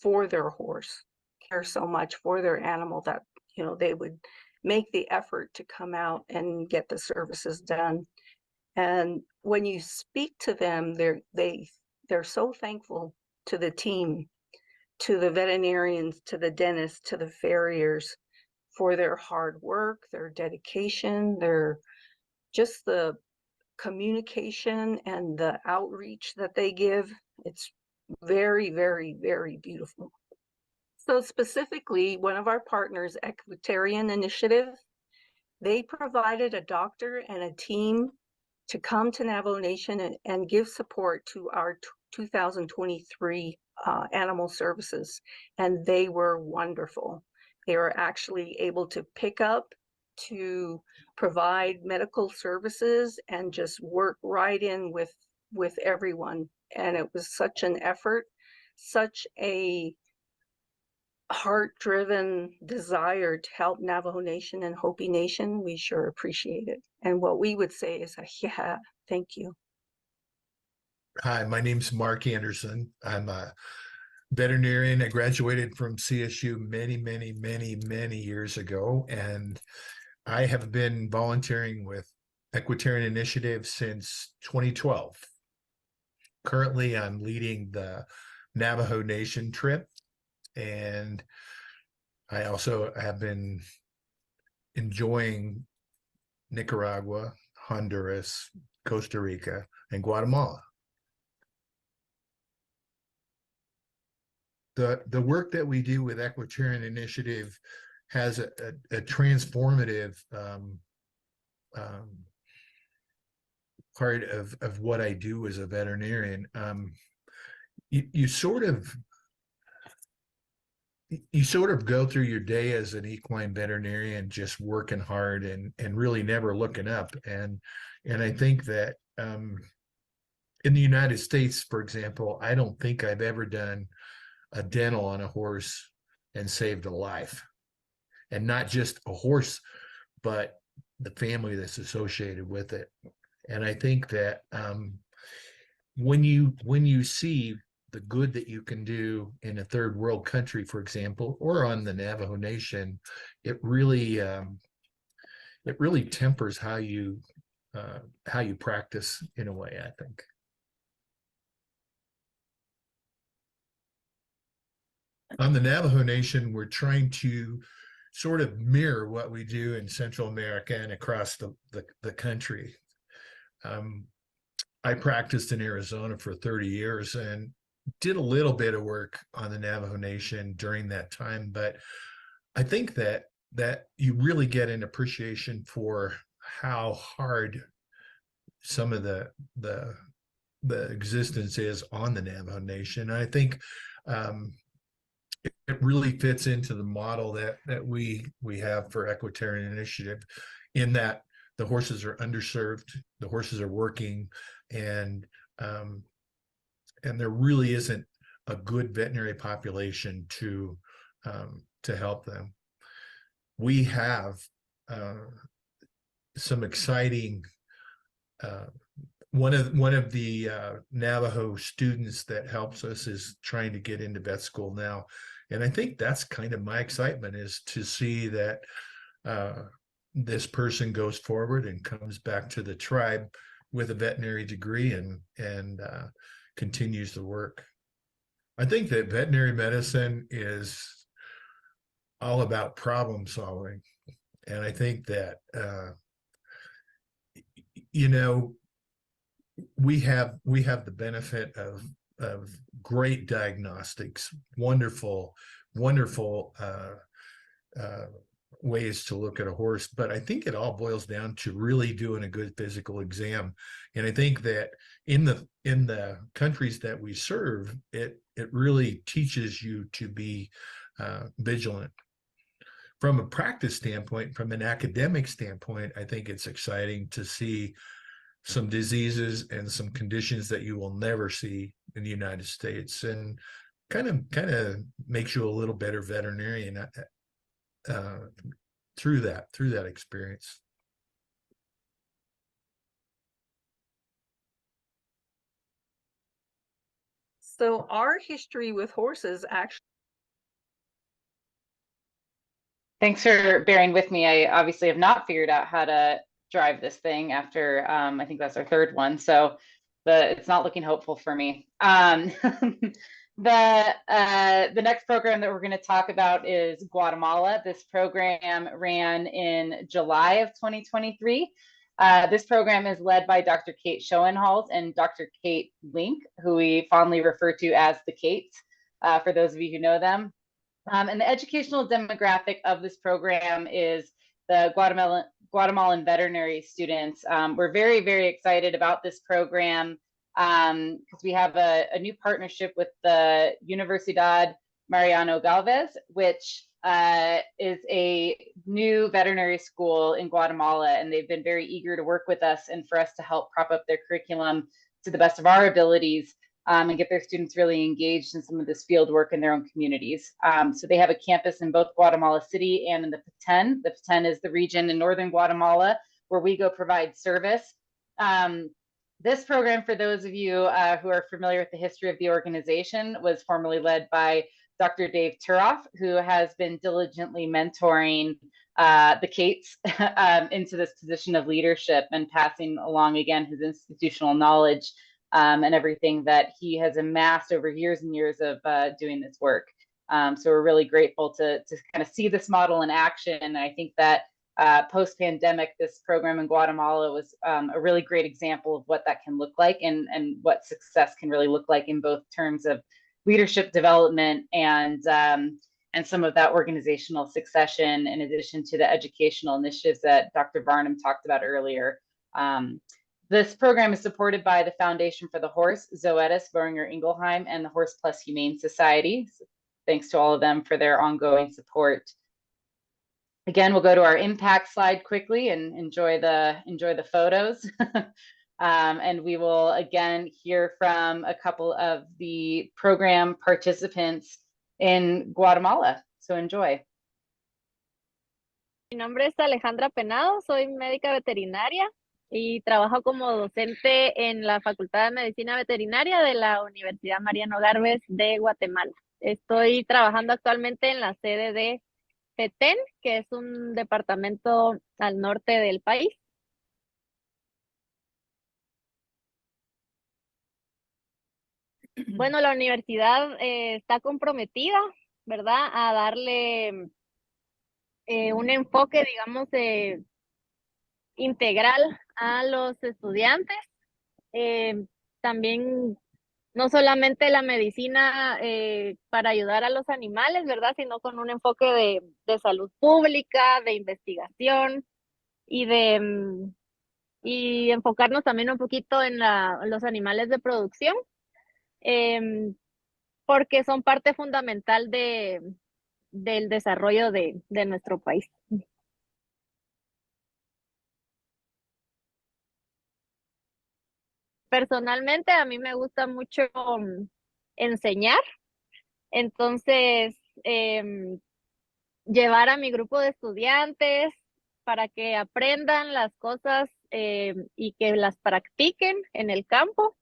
for their horse, care so much for their animal, that they would make the effort to come out and get the services done. And when you speak to them, they're so thankful to the team, to the veterinarians, to the dentists, to the farriers for their hard work, their dedication, their just the communication and the outreach that they give. It's very, very, very beautiful. So specifically, one of our partners, Equitarian Initiative, they provided a doctor and a team to come to Navajo Nation and give support to our 2023 animal services. And they were wonderful. They were actually able to pick up, to provide medical services, and just work right in with everyone. And it was such an effort, such a heart-driven desire to help Navajo Nation and Hopi Nation. We sure appreciate it. And what we would say is, yeah, thank you. Hi, my name's Mark Anderson. I'm a veterinarian. I graduated from CSU many years ago, and I have been volunteering with Equitarian Initiative since 2012. Currently, I'm leading the Navajo Nation trip, and I also have been enjoying Nicaragua, Honduras, Costa Rica, and Guatemala. The work that we do with Equitarian Initiative has a transformative part of what I do as a veterinarian. You sort of go through your day as an equine veterinarian, just working hard and really never looking up. And I think that in the United States, for example, I don't think I've ever done a dental on a horse and saved a life. And not just a horse, but the family that's associated with it. And I think that when you see the good that you can do in a third world country, for example, or on the Navajo Nation, it really tempers how you practice in a way, I think. On the Navajo Nation, we're trying to sort of mirror what we do in Central America and across the country. I practiced in Arizona for 30 years and did a little bit of work on the Navajo Nation during that time, but I think that you really get an appreciation for how hard some of the existence is on the Navajo Nation. And I think it really fits into the model that we have for Equitarian Initiative, in that the horses are underserved, the horses are working, and there really isn't a good veterinary population to help them. We have some exciting. One of the Navajo students that helps us is trying to get into vet school now, and I think that's kind of my excitement, is to see that this person goes forward and comes back to the tribe with a veterinary degree and continues the work. I think that veterinary medicine is all about problem solving, and I think that we have the benefit of great diagnostics, wonderful ways to look at a horse, but I think it all boils down to really doing a good physical exam. And I think that in the countries that we serve, it really teaches you to be vigilant. From a practice standpoint, from an academic standpoint, I think it's exciting to see some diseases and some conditions that you will never see in the United States, and kind of makes you a little better veterinarian through that experience. So our history with horses actually. Thanks for bearing with me. I obviously have not figured out how to drive this thing after I think that's our third one, so it's not looking hopeful for me. The next program that we're going to talk about is Guatemala. This program ran in July of 2023. This program is led by Dr. Kate Schoenhals and Dr. Kate Link, who we fondly refer to as the Kates, for those of you who know them. And the educational demographic of this program is the Guatemalan veterinary students. We're very, very excited about this program because we have a new partnership with the Universidad Mariano Galvez, which is a new veterinary school in Guatemala, and they've been very eager to work with us and for us to help prop up their curriculum to the best of our abilities. And get their students really engaged in some of this field work in their own communities. So they have a campus in both Guatemala City and in the Petén. The Petén is the region in northern Guatemala where we go provide service. This program, for those of you who are familiar with the history of the organization, was formerly led by Dr. Dave Turoff, who has been diligently mentoring the Kates into this position of leadership and passing along, again, his institutional knowledge and everything that he has amassed over years and years of doing this work. So we're really grateful to kind of see this model in action. And I think that post-pandemic, this program in Guatemala was a really great example of what that can look like and what success can really look like in both terms of leadership development and some of that organizational succession, in addition to the educational initiatives that Dr. Varnum talked about earlier. This program is supported by the Foundation for the Horse, Zoetis, Boehringer Ingelheim, and the Horse Plus Humane Society. So thanks to all of them for their ongoing support. Again, we'll go to our impact slide quickly and enjoy the photos. And we will again hear from a couple of the program participants in Guatemala. So enjoy. Mi nombre es Alejandra Penado, soy médica veterinaria y trabajo como docente en la Facultad de Medicina Veterinaria de la Universidad Mariano Garbes de Guatemala. Estoy trabajando actualmente en la sede de Petén, que es un departamento al norte del país. Bueno, la universidad está comprometida, ¿verdad?, a darle un enfoque, digamos, integral a los estudiantes. También no solamente la medicina para ayudar a los animales, ¿verdad?, sino con un enfoque de salud pública, de investigación y y enfocarnos también un poquito en los animales de producción, porque son parte fundamental del desarrollo de nuestro país. Personalmente, a mí me gusta mucho enseñar, entonces llevar a mi grupo de estudiantes para que aprendan las cosas y que las practiquen en el campo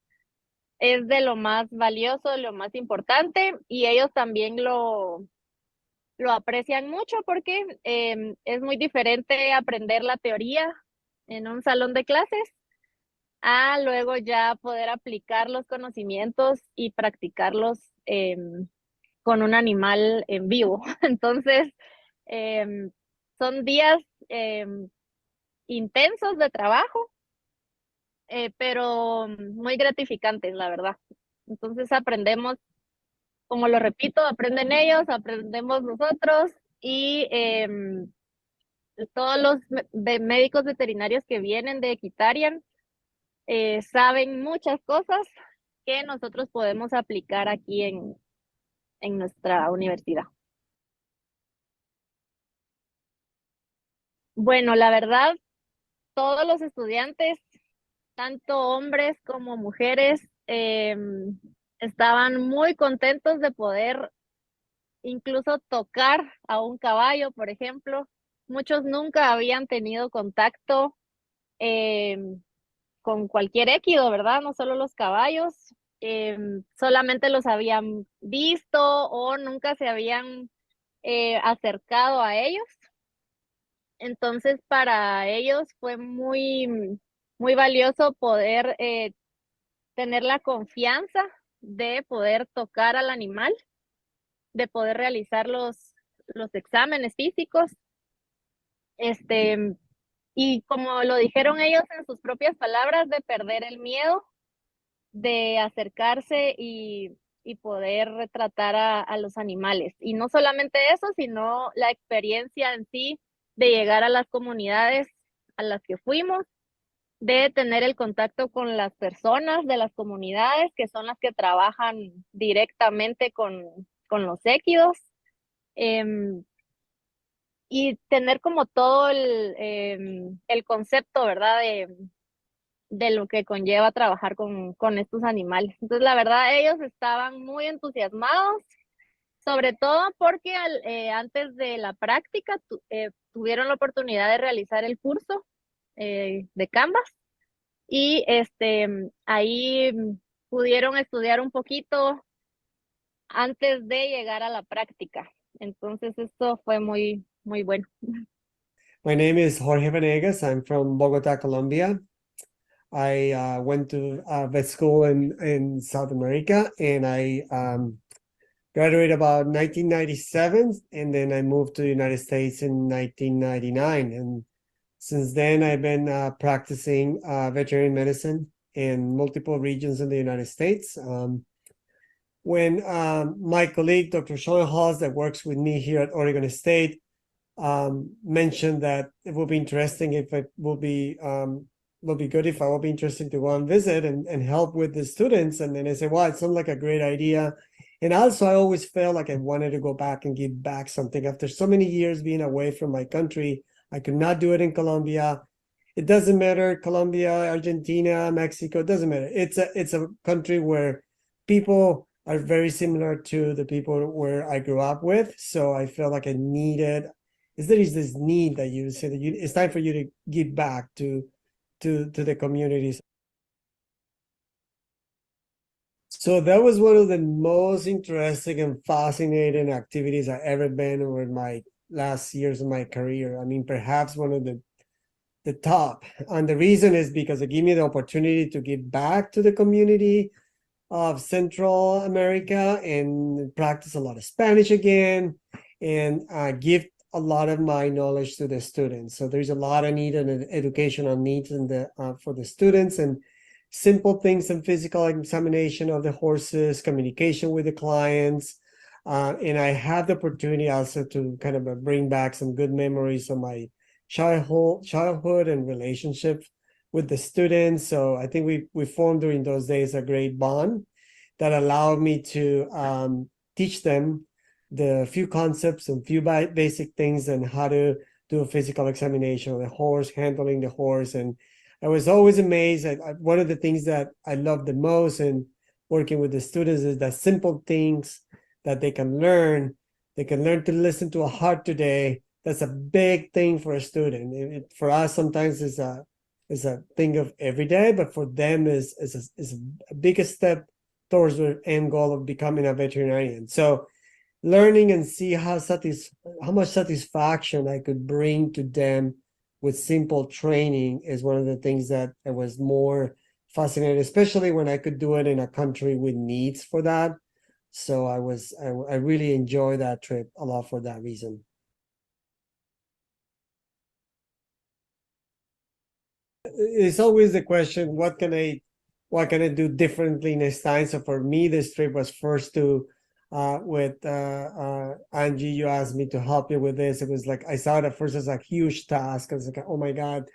es de lo más valioso, de lo más importante, y ellos también lo aprecian mucho porque es muy diferente aprender la teoría en un salón de clases a luego ya poder aplicar los conocimientos y practicarlos con un animal en vivo. Entonces, son días intensos de trabajo, pero muy gratificantes, la verdad. Entonces aprendemos, como lo repito, aprenden ellos, aprendemos nosotros y todos los médicos veterinarios que vienen de Equitarian saben muchas cosas que nosotros podemos aplicar aquí en nuestra universidad. Bueno, la verdad, todos los estudiantes, tanto hombres como mujeres, estaban muy contentos de poder incluso tocar a un caballo, por ejemplo. Muchos nunca habían tenido contacto con cualquier équido, ¿verdad? No solo los caballos, solamente los habían visto o nunca se habían acercado a ellos. Entonces, para ellos fue muy valioso poder tener la confianza de poder tocar al animal, de poder realizar los exámenes físicos. Y como lo dijeron ellos en sus propias palabras, de perder el miedo, de acercarse y poder retratar a los animales. Y no solamente eso, sino la experiencia en sí de llegar a las comunidades a las que fuimos, de tener el contacto con las personas de las comunidades, que son las que trabajan directamente con los équidos, y tener como todo el concepto, ¿verdad?, de lo que conlleva trabajar con estos animales. Entonces, la verdad, ellos estaban muy entusiasmados, sobre todo porque antes de la práctica tuvieron la oportunidad de realizar el curso de Canvas y ahí pudieron estudiar un poquito antes de llegar a la práctica. Entonces, esto fue muy bueno. My name is Jorge Venegas. I'm from Bogota, Colombia. I went to vet school in South America, and I graduated about 1997, and then I moved to the United States in 1999. And since then, I've been practicing veterinary medicine in multiple regions in the United States. When my colleague, Dr. Sean Hawes, that works with me here at Oregon State, mentioned that it would be interesting if it will be good if I will be interested to go and visit and help with the students. And then I said, wow, it sounds like a great idea. And also, I always felt like I wanted to go back and give back something. After so many years being away from my country, I could not do it in Colombia. It doesn't matter, Colombia, Argentina, Mexico, it doesn't matter. It's a country where people are very similar to the people where I grew up with. So I felt like I needed is there is this need that you say that it's time for you to give back to the communities. So that was one of the most interesting and fascinating activities I ever been over my last years of my career. I mean, perhaps one of the top. And the reason is because it gave me the opportunity to give back to the community of Central America and practice a lot of Spanish again and give a lot of my knowledge to the students. So there's a lot of need and educational needs in the for the students, and simple things and physical examination of the horses, communication with the clients. And I had the opportunity also to kind of bring back some good memories of my childhood and relationships with the students. So I think we formed during those days a great bond that allowed me to teach them the few concepts and few basic things and how to do a physical examination of the horse, handling the horse. And I was always amazed. One of the things that I love the most in working with the students is that simple things that they can learn. They can learn to listen to a heart today. That's a big thing for a student. For us, sometimes it's a thing of every day, but for them is a biggest step towards their end goal of becoming a veterinarian. So learning and see how much satisfaction I could bring to them with simple training is one of the things that I was more fascinated, especially when I could do it in a country with needs for that. So I really enjoyed that trip a lot for that reason. It's always the question, what can I do differently next time? So for me, this trip was first to with Angie, you asked me to help you with this. It was like I saw it at first as a huge task. I was like, oh my God,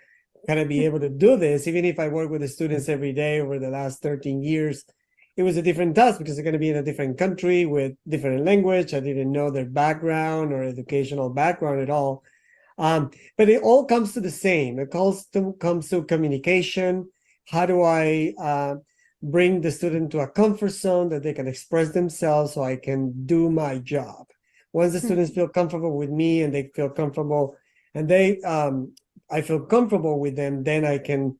can I be able to do this? Even if I work with the students every day over the last 13 years, it was a different task because they're going to be in a different country with different language. I didn't know their background or educational background at all. But it all comes to the same. It comes to communication. How do I bring the student to a comfort zone that they can express themselves so I can do my job? Once the students feel comfortable with me and they feel comfortable and I feel comfortable with them, then I can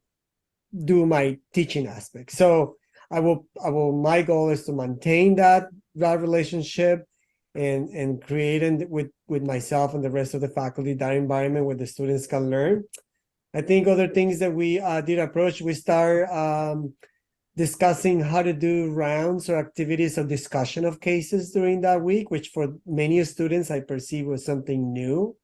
do my teaching aspect. So my goal is to maintain that relationship and create with myself and the rest of the faculty that environment where the students can learn. I think other things that we did approach, we start discussing how to do rounds or activities of discussion of cases during that week, which for many students I perceive was something new.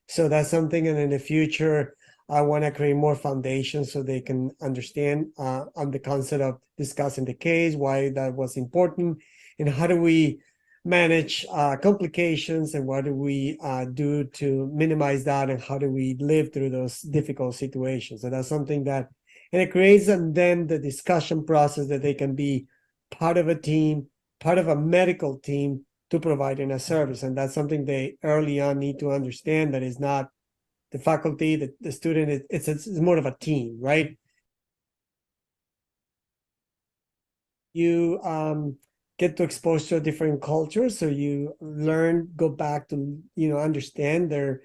So that's something, and in the future, I want to create more foundations so they can understand on the concept of discussing the case, why that was important, and how do we manage complications, and what do we do to minimize that, and how do we live through those difficult situations. So that's something that, and it creates in them the discussion process that they can be part of a team, part of a medical team to providing a service. And that's something they early on need to understand, that is not the faculty, the student, it's more of a team, right? You get to expose to a different culture, so you learn, go back to, understand their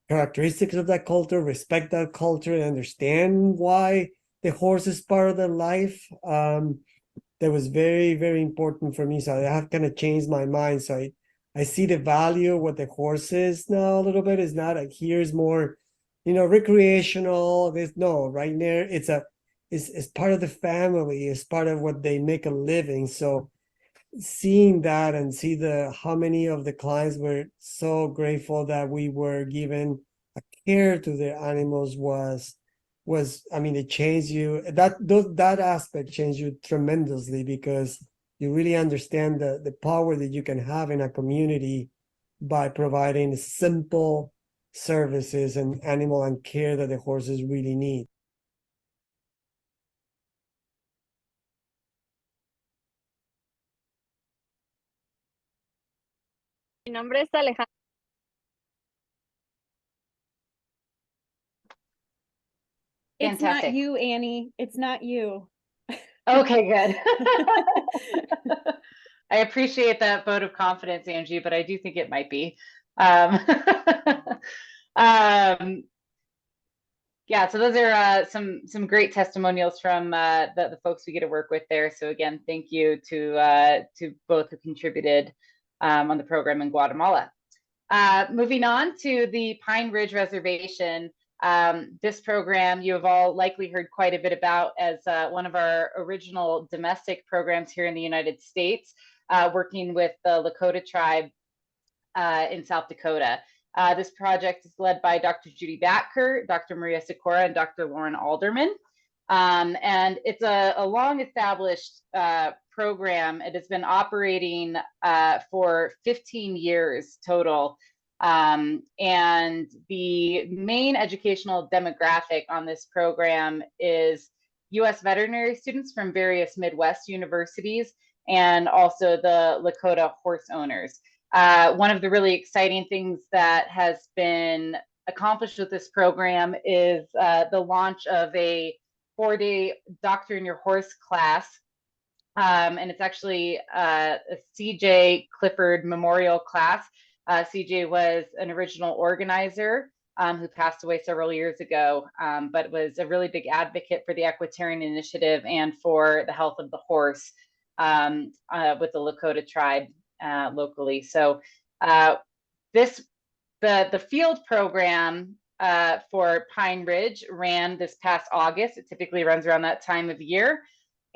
characteristics of that culture, respect that culture, and understand why the horse is part of their life. That was very, very important for me. So I have kind of changed my mind. So I see the value of what the horse is now a little bit. It's not like here's more, recreational. There's no right there. It's part of the family. It's part of what they make a living. So seeing that and see how many of the clients were so grateful that we were given a care to their animals was, I mean, it changed you. That aspect changed you tremendously, because you really understand the power that you can have in a community by providing simple services and animal and care that the horses really need. Mi nombre es Alejandra. It's not Fantastic. you, Annie. It's not you. Okay, good. I appreciate that vote of confidence, Angie, but I do think it might be. Yeah, so those are some great testimonials from the folks we get to work with there. So again, thank you to both who contributed on the program in Guatemala. Moving on to the Pine Ridge Reservation. This program you have all likely heard quite a bit about as one of our original domestic programs here in the United States, working with the Lakota tribe in South Dakota. This project is led by Dr. Judy Batker, Dr. Maria Sikora, and Dr. Lauren Alderman. And it's a long-established program. It has been operating for 15 years total. And the main educational demographic on this program is U.S. veterinary students from various Midwest universities and also the Lakota horse owners. One of the really exciting things that has been accomplished with this program is the launch of a 4-day Doctor and Your Horse class. And it's actually a CJ Clifford Memorial class. CJ was an original organizer who passed away several years ago, but was a really big advocate for the Equitarian Initiative and for the health of the horse with the Lakota tribe locally. So the field program for Pine Ridge ran this past August. It typically runs around that time of year.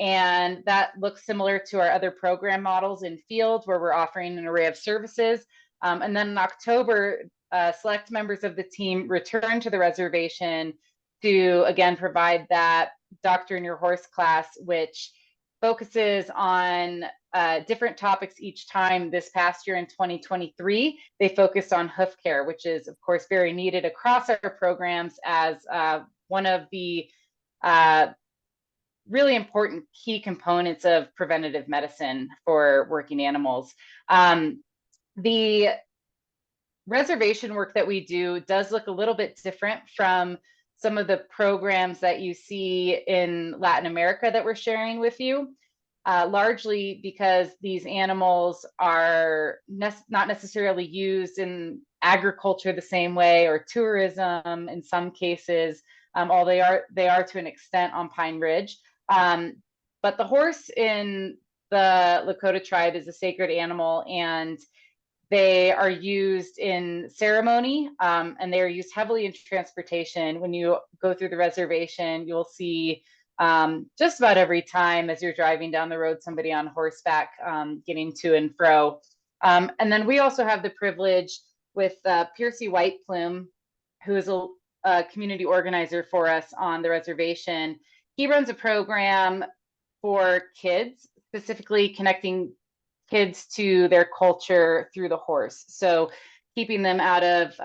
And that looks similar to our other program models in field, where we're offering an array of services. And then in October, select members of the team return to the reservation to, again, provide that Doctor and Your Horse class, which focuses on different topics each time. This past year in 2023, they focused on hoof care, which is, of course, very needed across our programs as one of the really important key components of preventative medicine for working animals. The reservation work that we do does look a little bit different from some of the programs that you see in Latin America that we're sharing with you, largely because these animals are not necessarily used in agriculture the same way, or tourism in some cases, although they are to an extent on Pine Ridge. But the horse in the Lakota tribe is a sacred animal, and they are used in ceremony, and they are used heavily in transportation. When you go through the reservation, you'll see just about every time as you're driving down the road, somebody on horseback getting to and fro. And then we also have the privilege with Piercy White Plume, who is a community organizer for us on the reservation. He runs a program for kids, specifically connecting kids to their culture through the horse. So keeping them out of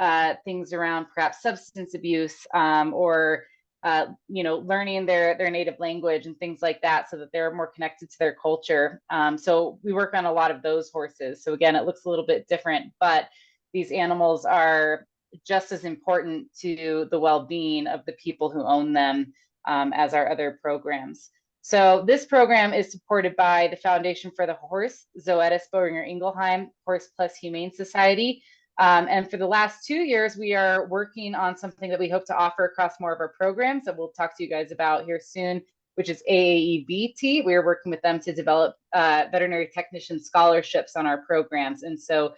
things around perhaps substance abuse or learning their native language and things like that, so that they're more connected to their culture. So we work on a lot of those horses. So again, it looks a little bit different, but these animals are just as important to the well-being of the people who own them as our other programs. So this program is supported by the Foundation for the Horse, Zoetis Boehringer Ingelheim Horse Plus Humane Society. And for the last 2 years, we are working on something that we hope to offer across more of our programs that we'll talk to you guys about here soon, which is AAEBT. We are working with them to develop veterinary technician scholarships on our programs. And so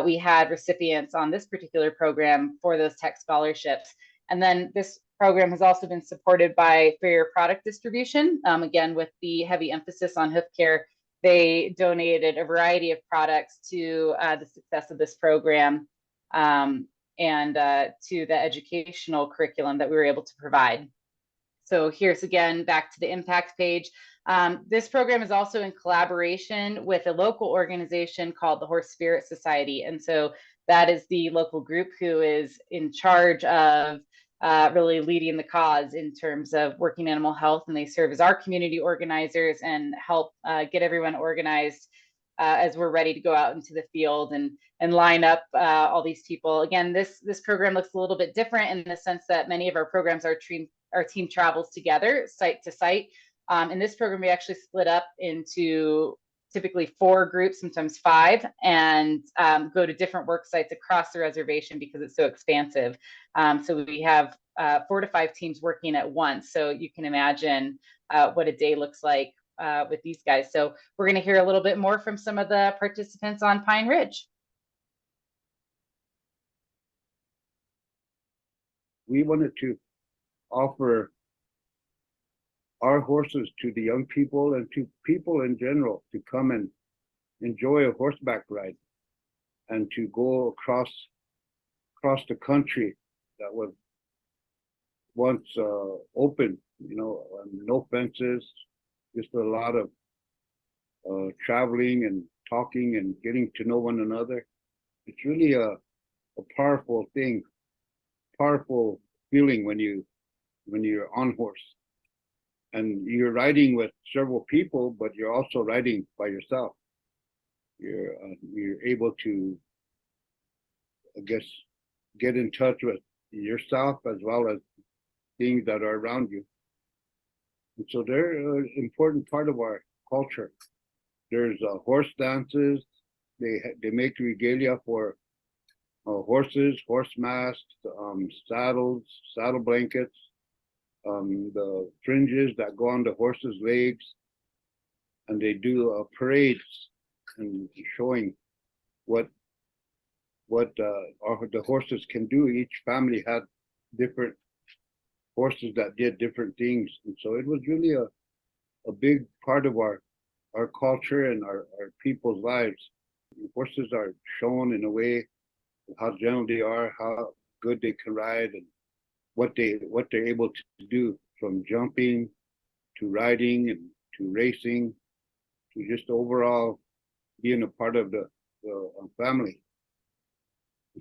we had recipients on this particular program for those tech scholarships. And then this program has also been supported by Farrier Product Distribution. Again, with the heavy emphasis on hoof care, they donated a variety of products to the success of this program and to the educational curriculum that we were able to provide. So here's again, back to the impact page. This program is also in collaboration with a local organization called the Horse Spirit Society. And so that is the local group who is in charge of really leading the cause in terms of working animal health. And they serve as our community organizers and help get everyone organized as we're ready to go out into the field and line up all these people. Again, this program looks a little bit different in the sense that many of our programs, our team travels together site to site. In this program, we actually split up into typically 4 groups, sometimes 5, and go to different work sites across the reservation because it's so expansive. So we have 4 to 5 teams working at once. So you can imagine what a day looks like with these guys. So we're going to hear a little bit more from some of the participants on Pine Ridge. We wanted to offer our horses to the young people and to people in general to come and enjoy a horseback ride and to go across the country that was once open, no fences, just a lot of traveling and talking and getting to know one another. It's really a powerful thing, powerful feeling when you're on horse and you're riding with several people, but you're also riding by yourself. You're able to, I guess, get in touch with yourself as well as things that are around you. And so they're an important part of our culture. There's horse dances. They make regalia for horses, horse masks, saddles, saddle blankets, the fringes that go on the horses' legs, and they do parades and showing what the horses can do. Each family had different horses that did different things, and so it was really a big part of our culture and our people's lives. Horses are shown in a way how gentle they are, how good they can ride, and what they're able to do, from jumping to riding and to racing to just overall being a part of the family.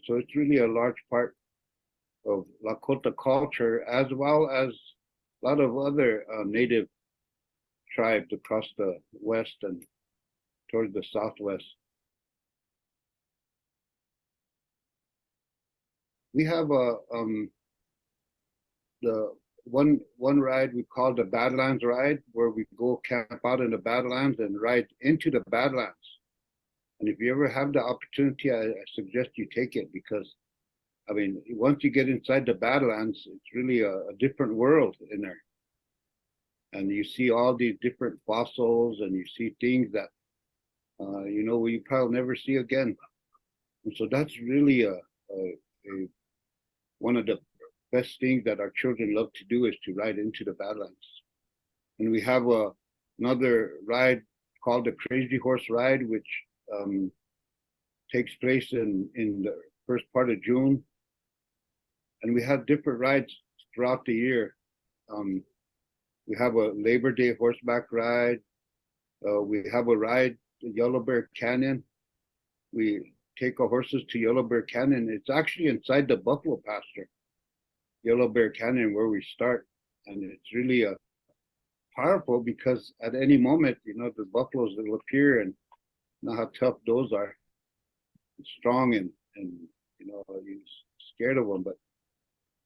So it's really a large part of Lakota culture, as well as a lot of other native tribes across the west and towards the southwest. We have the one ride we call the Badlands ride, where we go camp out in the Badlands and ride into the Badlands. And if you ever have the opportunity, I suggest you take it, because I mean, once you get inside the Badlands, it's really a different world in there. And you see all these different fossils, and you see things that you probably never see again. And so that's really one of the best things that our children love to do, is to ride into the Badlands. And we have another ride called the Crazy Horse Ride, which takes place in the first part of June. And we have different rides throughout the year. We have a Labor Day horseback ride. We have a ride to Yellow Bear Canyon. We take our horses to Yellow Bear Canyon. It's actually inside the buffalo pasture, Yellow Bear Canyon, where we start. And it's really powerful, because at any moment, the buffaloes will appear, and you know how tough those are. It's strong, and you're scared of them. But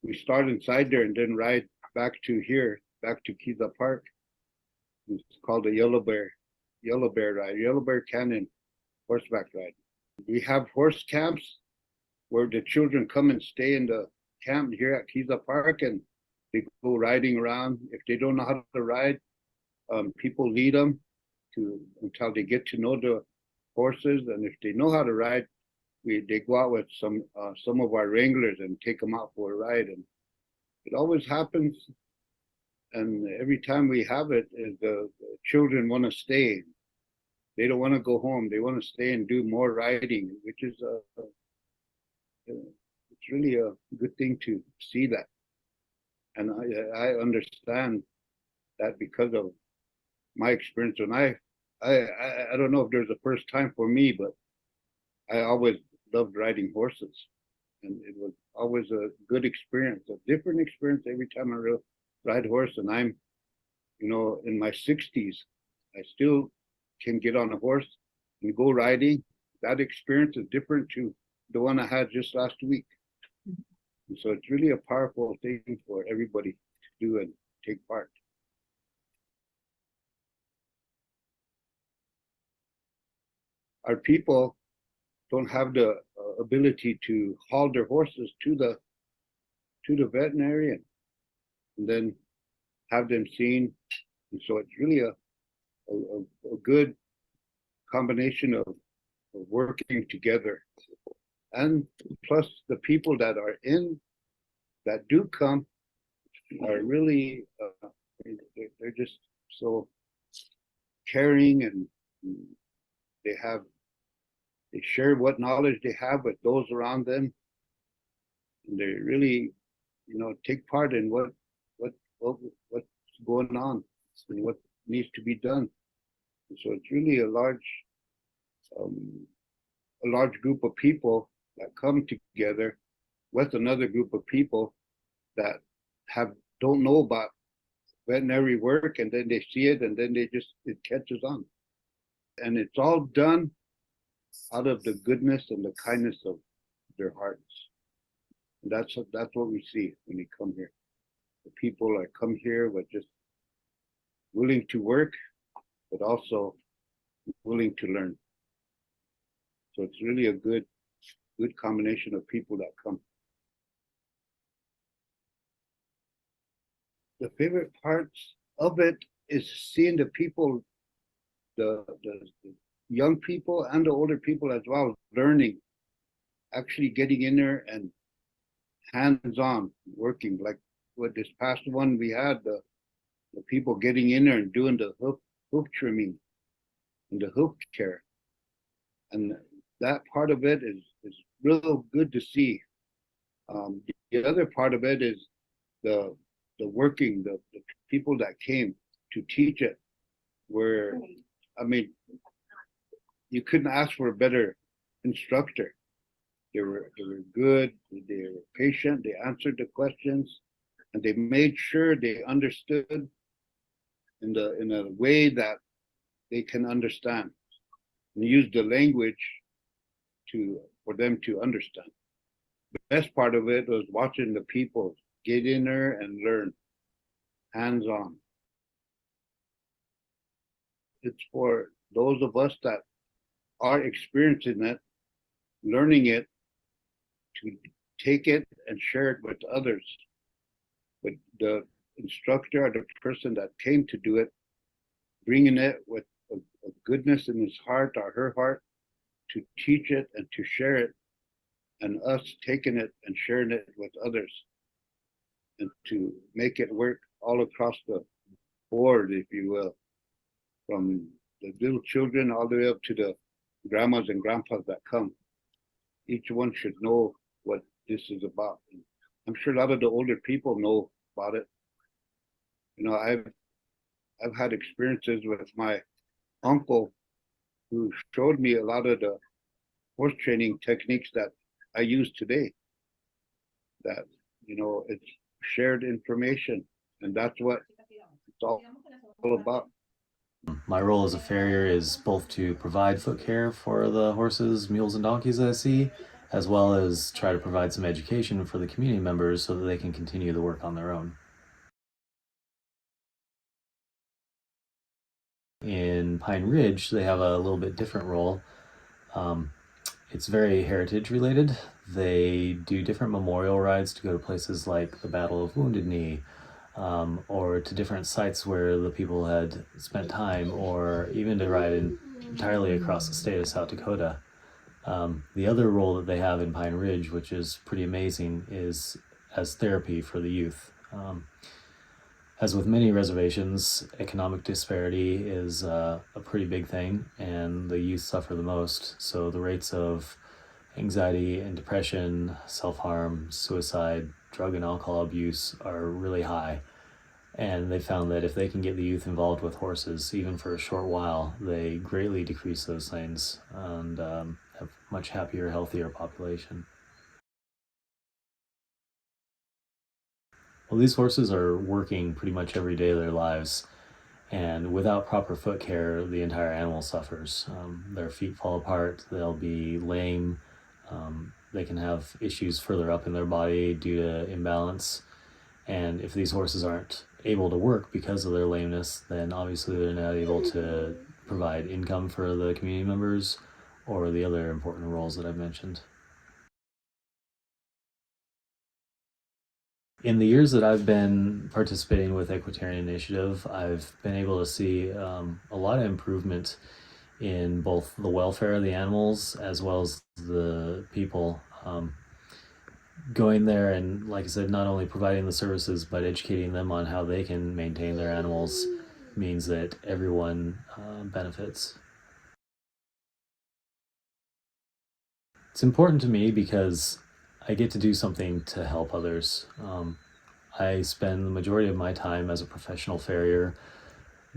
we start inside there and then ride back to Kiza Park. It's called the Yellow Bear ride, Yellow Bear Canyon horseback ride. We have horse camps where the children come and stay in the camp here at Kiza Park, and they go riding around. If they don't know how to ride, people lead them until they get to know the horses. And if they know how to ride, they go out with some of our wranglers and take them out for a ride. And it always happens. And every time we have it, the children want to stay. They don't want to go home. They want to stay and do more riding, which is it's really a good thing to see that. And I understand that because of my experience. And I don't know if there's a first time for me, but I always loved riding horses, and it was always a good experience, a different experience every time I ride horse. And I'm, in my 60s, I still can get on a horse and go riding. That experience is different to the one I had just last week. And so it's really a powerful thing for everybody to do and take part. our people don't have the ability to haul their horses to the veterinarian and then have them seen. And so it's really a good combination of working together. And plus the people that do come are really, they're just so caring, and they share what knowledge they have with those around them. And they really, take part in what's going on and what needs to be done. And so it's really a large group of people that come together with another group of people that don't know about veterinary work, and then they see it, and then it catches on. And it's all done out of the goodness and the kindness of their hearts. And that's what we see when you come here. The people that come here with just willing to work, but also willing to learn. So it's really a good combination of people that come. The favorite parts of it is seeing the people, the young people and the older people as well, learning, actually getting in there and hands-on working. Like with this past one, we had the people getting in there and doing the hoof trimming and the hoof care. And that part of it is real good to see. The other part of it is the working, the people that came to teach it, where, I mean, you couldn't ask for a better instructor. They were good, they were patient, they answered the questions, and they made sure they understood in a way that they can understand, and use the language for them to understand. The best part of it was watching the people get in there and learn, hands-on. It's for those of us that are experiencing it, learning it, to take it and share it with others. But the instructor or the person that came to do it, bringing it with a goodness in his heart or her heart to teach it and to share it, and us taking it and sharing it with others, and to make it work all across the board, if you will, from the little children all the way up to the grandmas and grandpas that come. Each one should know what this is about. And I'm sure a lot of the older people know about it. I've had experiences with my uncle who showed me a lot of the horse training techniques that I use today. That, it's shared information, and that's what it's all about. My role as a farrier is both to provide foot care for the horses, mules, and donkeys that I see, as well as try to provide some education for the community members so that they can continue the work on their own. In Pine Ridge, they have a little bit different role. It's very heritage related. They do different memorial rides to go to places like the Battle of Wounded Knee, or to different sites where the people had spent time, or even to ride entirely across the state of South Dakota. The other role that they have in Pine Ridge, which is pretty amazing, is as therapy for the youth. As with many reservations, economic disparity is a pretty big thing, and the youth suffer the most. So the rates of anxiety and depression, self-harm, suicide, drug and alcohol abuse are really high. And they found that if they can get the youth involved with horses, even for a short while, they greatly decrease those things and have much happier, healthier population. Well, these horses are working pretty much every day of their lives, and without proper foot care, the entire animal suffers. Their feet fall apart, they'll be lame, they can have issues further up in their body due to imbalance, and if these horses aren't able to work because of their lameness, then obviously they're not able to provide income for the community members or the other important roles that I've mentioned. In the years that I've been participating with Equitarian Initiative, I've been able to see a lot of improvement in both the welfare of the animals as well as the people. Going there and, like I said, not only providing the services but educating them on how they can maintain their animals means that everyone benefits. It's important to me because I get to do something to help others. I spend the majority of my time as a professional farrier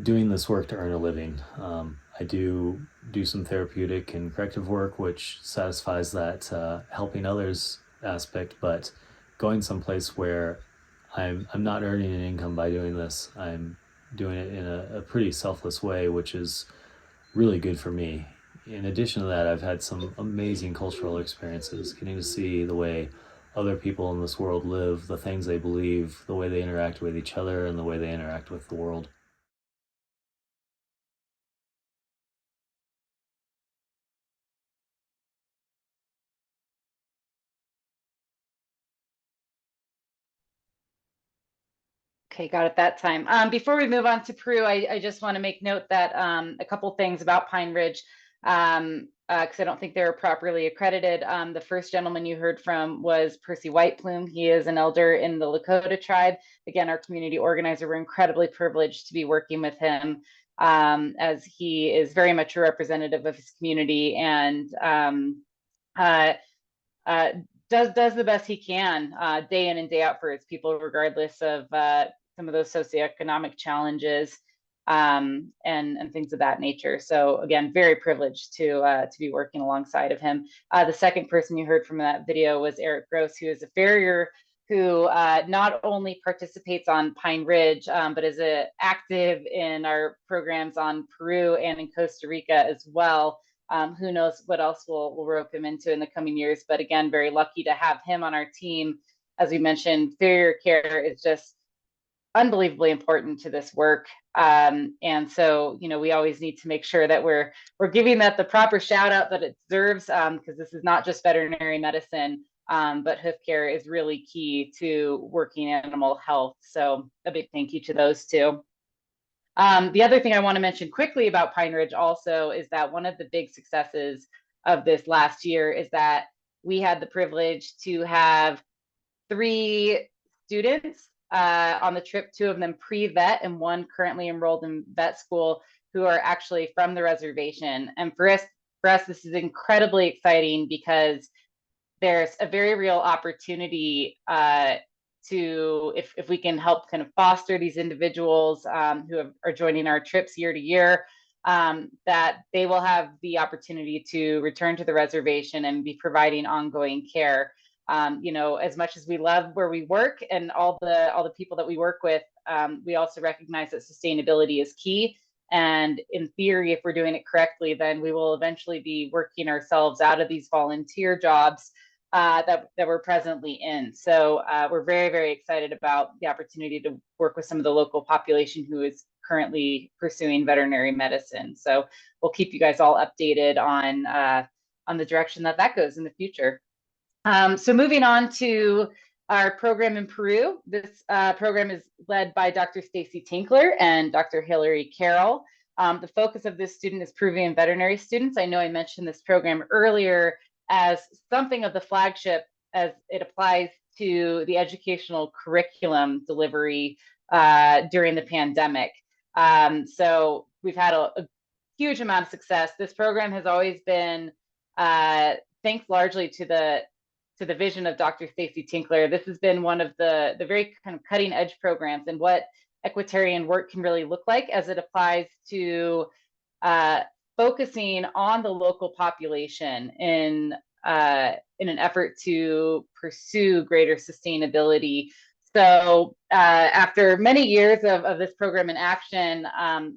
doing this work to earn a living. I do some therapeutic and corrective work, which satisfies that helping others aspect, but going someplace where I'm not earning an income by doing this, I'm doing it in a pretty selfless way, which is really good for me. In addition to that, I've had some amazing cultural experiences, getting to see the way other people in this world live, the things they believe, the way they interact with each other, and the way they interact with the world. Okay, got it that time. Before we move on to Peru, I just want to make note that a couple things about Pine Ridge, because I don't think they're properly accredited. The first gentleman you heard from was Percy Whiteplume. He is an elder in the Lakota tribe. Again, our community organizer, we're incredibly privileged to be working with him, as he is very much a representative of his community and uh, does the best he can day in and day out for his people, regardless of some of those socioeconomic challenges and things of that nature. So again, very privileged to be working alongside of him. The second person you heard from that video was Eric Gross, who is a farrier who not only participates on Pine Ridge, but is active in our programs on Peru and in Costa Rica as well. Who knows what else we'll rope him into in the coming years. But again, very lucky to have him on our team. As we mentioned, farrier care is just unbelievably important to this work. And so, we always need to make sure that we're giving that the proper shout out that it deserves, because this is not just veterinary medicine, but hoof care is really key to working animal health. So a big thank you to those two. The other thing I want to mention quickly about Pine Ridge also is that one of the big successes of this last year is that we had the privilege to have 3 students on the trip, 2 of them pre-vet and 1 currently enrolled in vet school, who are actually from the reservation. And for us, this is incredibly exciting because there's a very real opportunity to, if we can help kind of foster these individuals who are joining our trips year to year, that they will have the opportunity to return to the reservation and be providing ongoing care. As much as we love where we work and all the people that we work with, we also recognize that sustainability is key. And in theory, if we're doing it correctly, then we will eventually be working ourselves out of these volunteer jobs that we're presently in. So we're very, very excited about the opportunity to work with some of the local population who is currently pursuing veterinary medicine. So we'll keep you guys all updated on the direction that goes in the future. So moving on to our program in Peru. This program is led by Dr. Stacy Tinkler and Dr. Hillary Carroll. The focus of this student is Peruvian veterinary students. I know I mentioned this program earlier as something of the flagship as it applies to the educational curriculum delivery during the pandemic. So we've had a huge amount of success. This program has always been thanks largely to the vision of Dr. Stacy Tinkler. This has been one of the very kind of cutting edge programs and what equitarian work can really look like as it applies to focusing on the local population in an effort to pursue greater sustainability. So after many years of this program in action,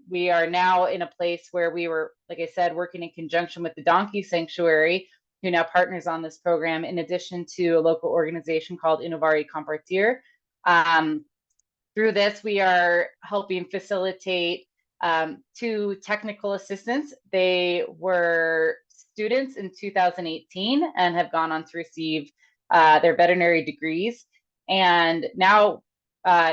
we are now in a place where we were, like I said, working in conjunction with the Donkey Sanctuary, who now partners on this program, in addition to a local organization called Innovar y Compartir. Through this, we are helping facilitate 2 technical assistants. They were students in 2018 and have gone on to receive their veterinary degrees. And now,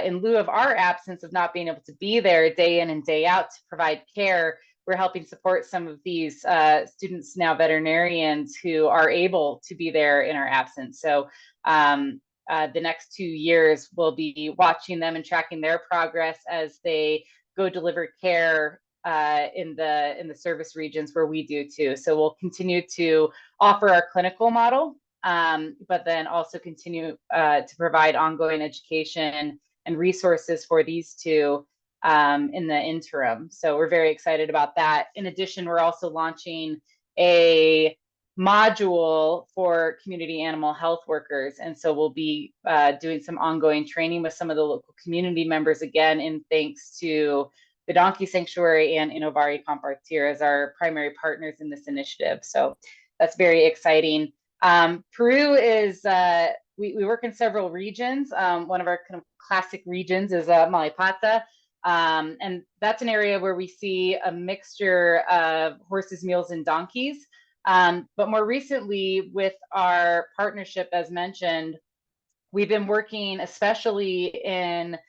in lieu of our absence of not being able to be there day in and day out to provide care, we're helping support some of these students, now veterinarians, who are able to be there in our absence. So the next 2 years, we'll be watching them and tracking their progress as they go deliver care in the service regions where we do too. So we'll continue to offer our clinical model, but then also continue to provide ongoing education and resources for these two in the interim. So we're very excited about that. In addition, we're also launching a module for community animal health workers. And so we'll be doing some ongoing training with some of the local community members, again, in thanks to the Donkey Sanctuary and Innovari Compartir as our primary partners in this initiative. So that's very exciting. Peru is, we work in several regions. One of our kind of classic regions is Malipata. And that's an area where we see a mixture of horses, mules, and donkeys. But more recently, with our partnership, as mentioned, we've been working especially in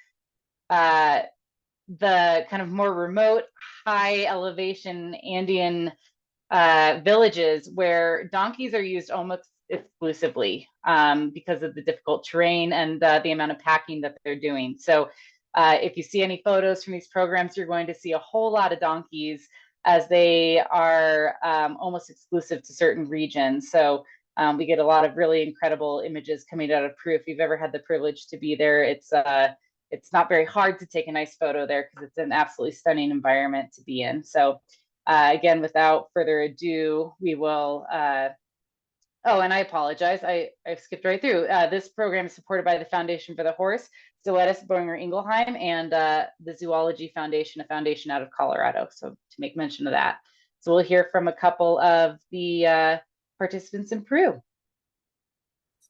the kind of more remote, high elevation Andean villages where donkeys are used almost exclusively because of the difficult terrain and the amount of packing that they're doing. So if you see any photos from these programs, you're going to see a whole lot of donkeys as they are almost exclusive to certain regions. So we get a lot of really incredible images coming out of Peru. If you've ever had the privilege to be there, it's not very hard to take a nice photo there because it's an absolutely stunning environment to be in. So again, without further ado, we will, oh, and I apologize, I've skipped right through. This program is supported by the Foundation for the Horse, Zoetis Boehringer Ingelheim, and the Zoology Foundation, a foundation out of Colorado. So to make mention of that. So we'll hear from a couple of the participants in Peru.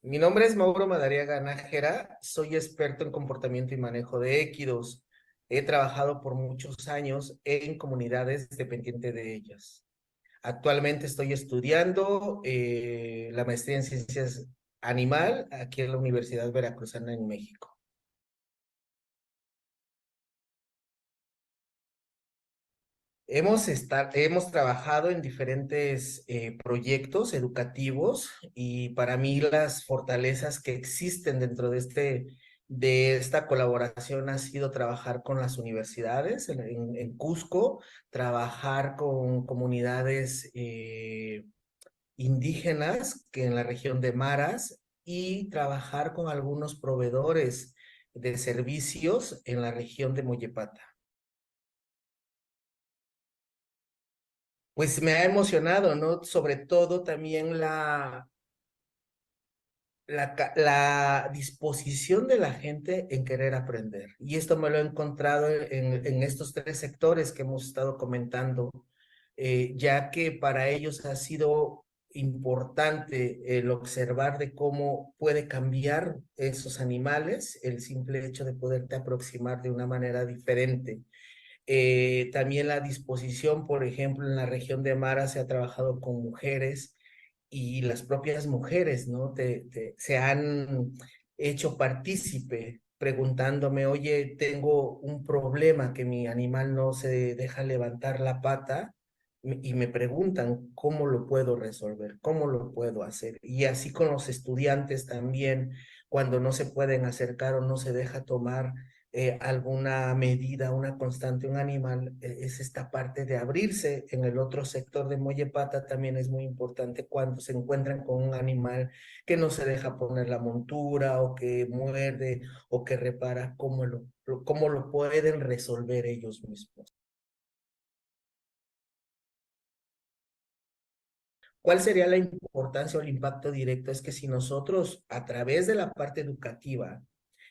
Mi nombre es Mauro Madariaga Nájera, soy experto en comportamiento y manejo de équidos. He trabajado por muchos años en comunidades dependientes de ellas. Actualmente estoy estudiando la maestría en ciencias animal aquí en la Universidad Veracruzana en México. Hemos trabajado en diferentes proyectos educativos y para mí las fortalezas que existen dentro de esta colaboración ha sido trabajar con las universidades en Cusco, trabajar con comunidades indígenas que en la región de Maras y trabajar con algunos proveedores de servicios en la región de Mollepata. Pues me ha emocionado, ¿no? Sobre todo también la disposición de la gente en querer aprender. Y esto me lo he encontrado en estos 3 sectores que hemos estado comentando, ya que para ellos ha sido importante el observar de cómo puede cambiar esos animales, el simple hecho de poderte aproximar de una manera diferente. También la disposición, por ejemplo, en la región de Mara se ha trabajado con mujeres y las propias mujeres, ¿no? Se han hecho partícipe preguntándome, oye, tengo un problema que mi animal no se deja levantar la pata y me preguntan cómo lo puedo resolver, cómo lo puedo hacer. Y así con los estudiantes también, cuando no se pueden acercar o no se deja tomar alguna medida, una constante, un animal, es esta parte de abrirse. En el otro sector de Mollepata también es muy importante cuando se encuentran con un animal que no se deja poner la montura o que muerde o que repara, cómo lo pueden resolver ellos mismos. ¿Cuál sería la importancia o el impacto directo? Es que si nosotros a través de la parte educativa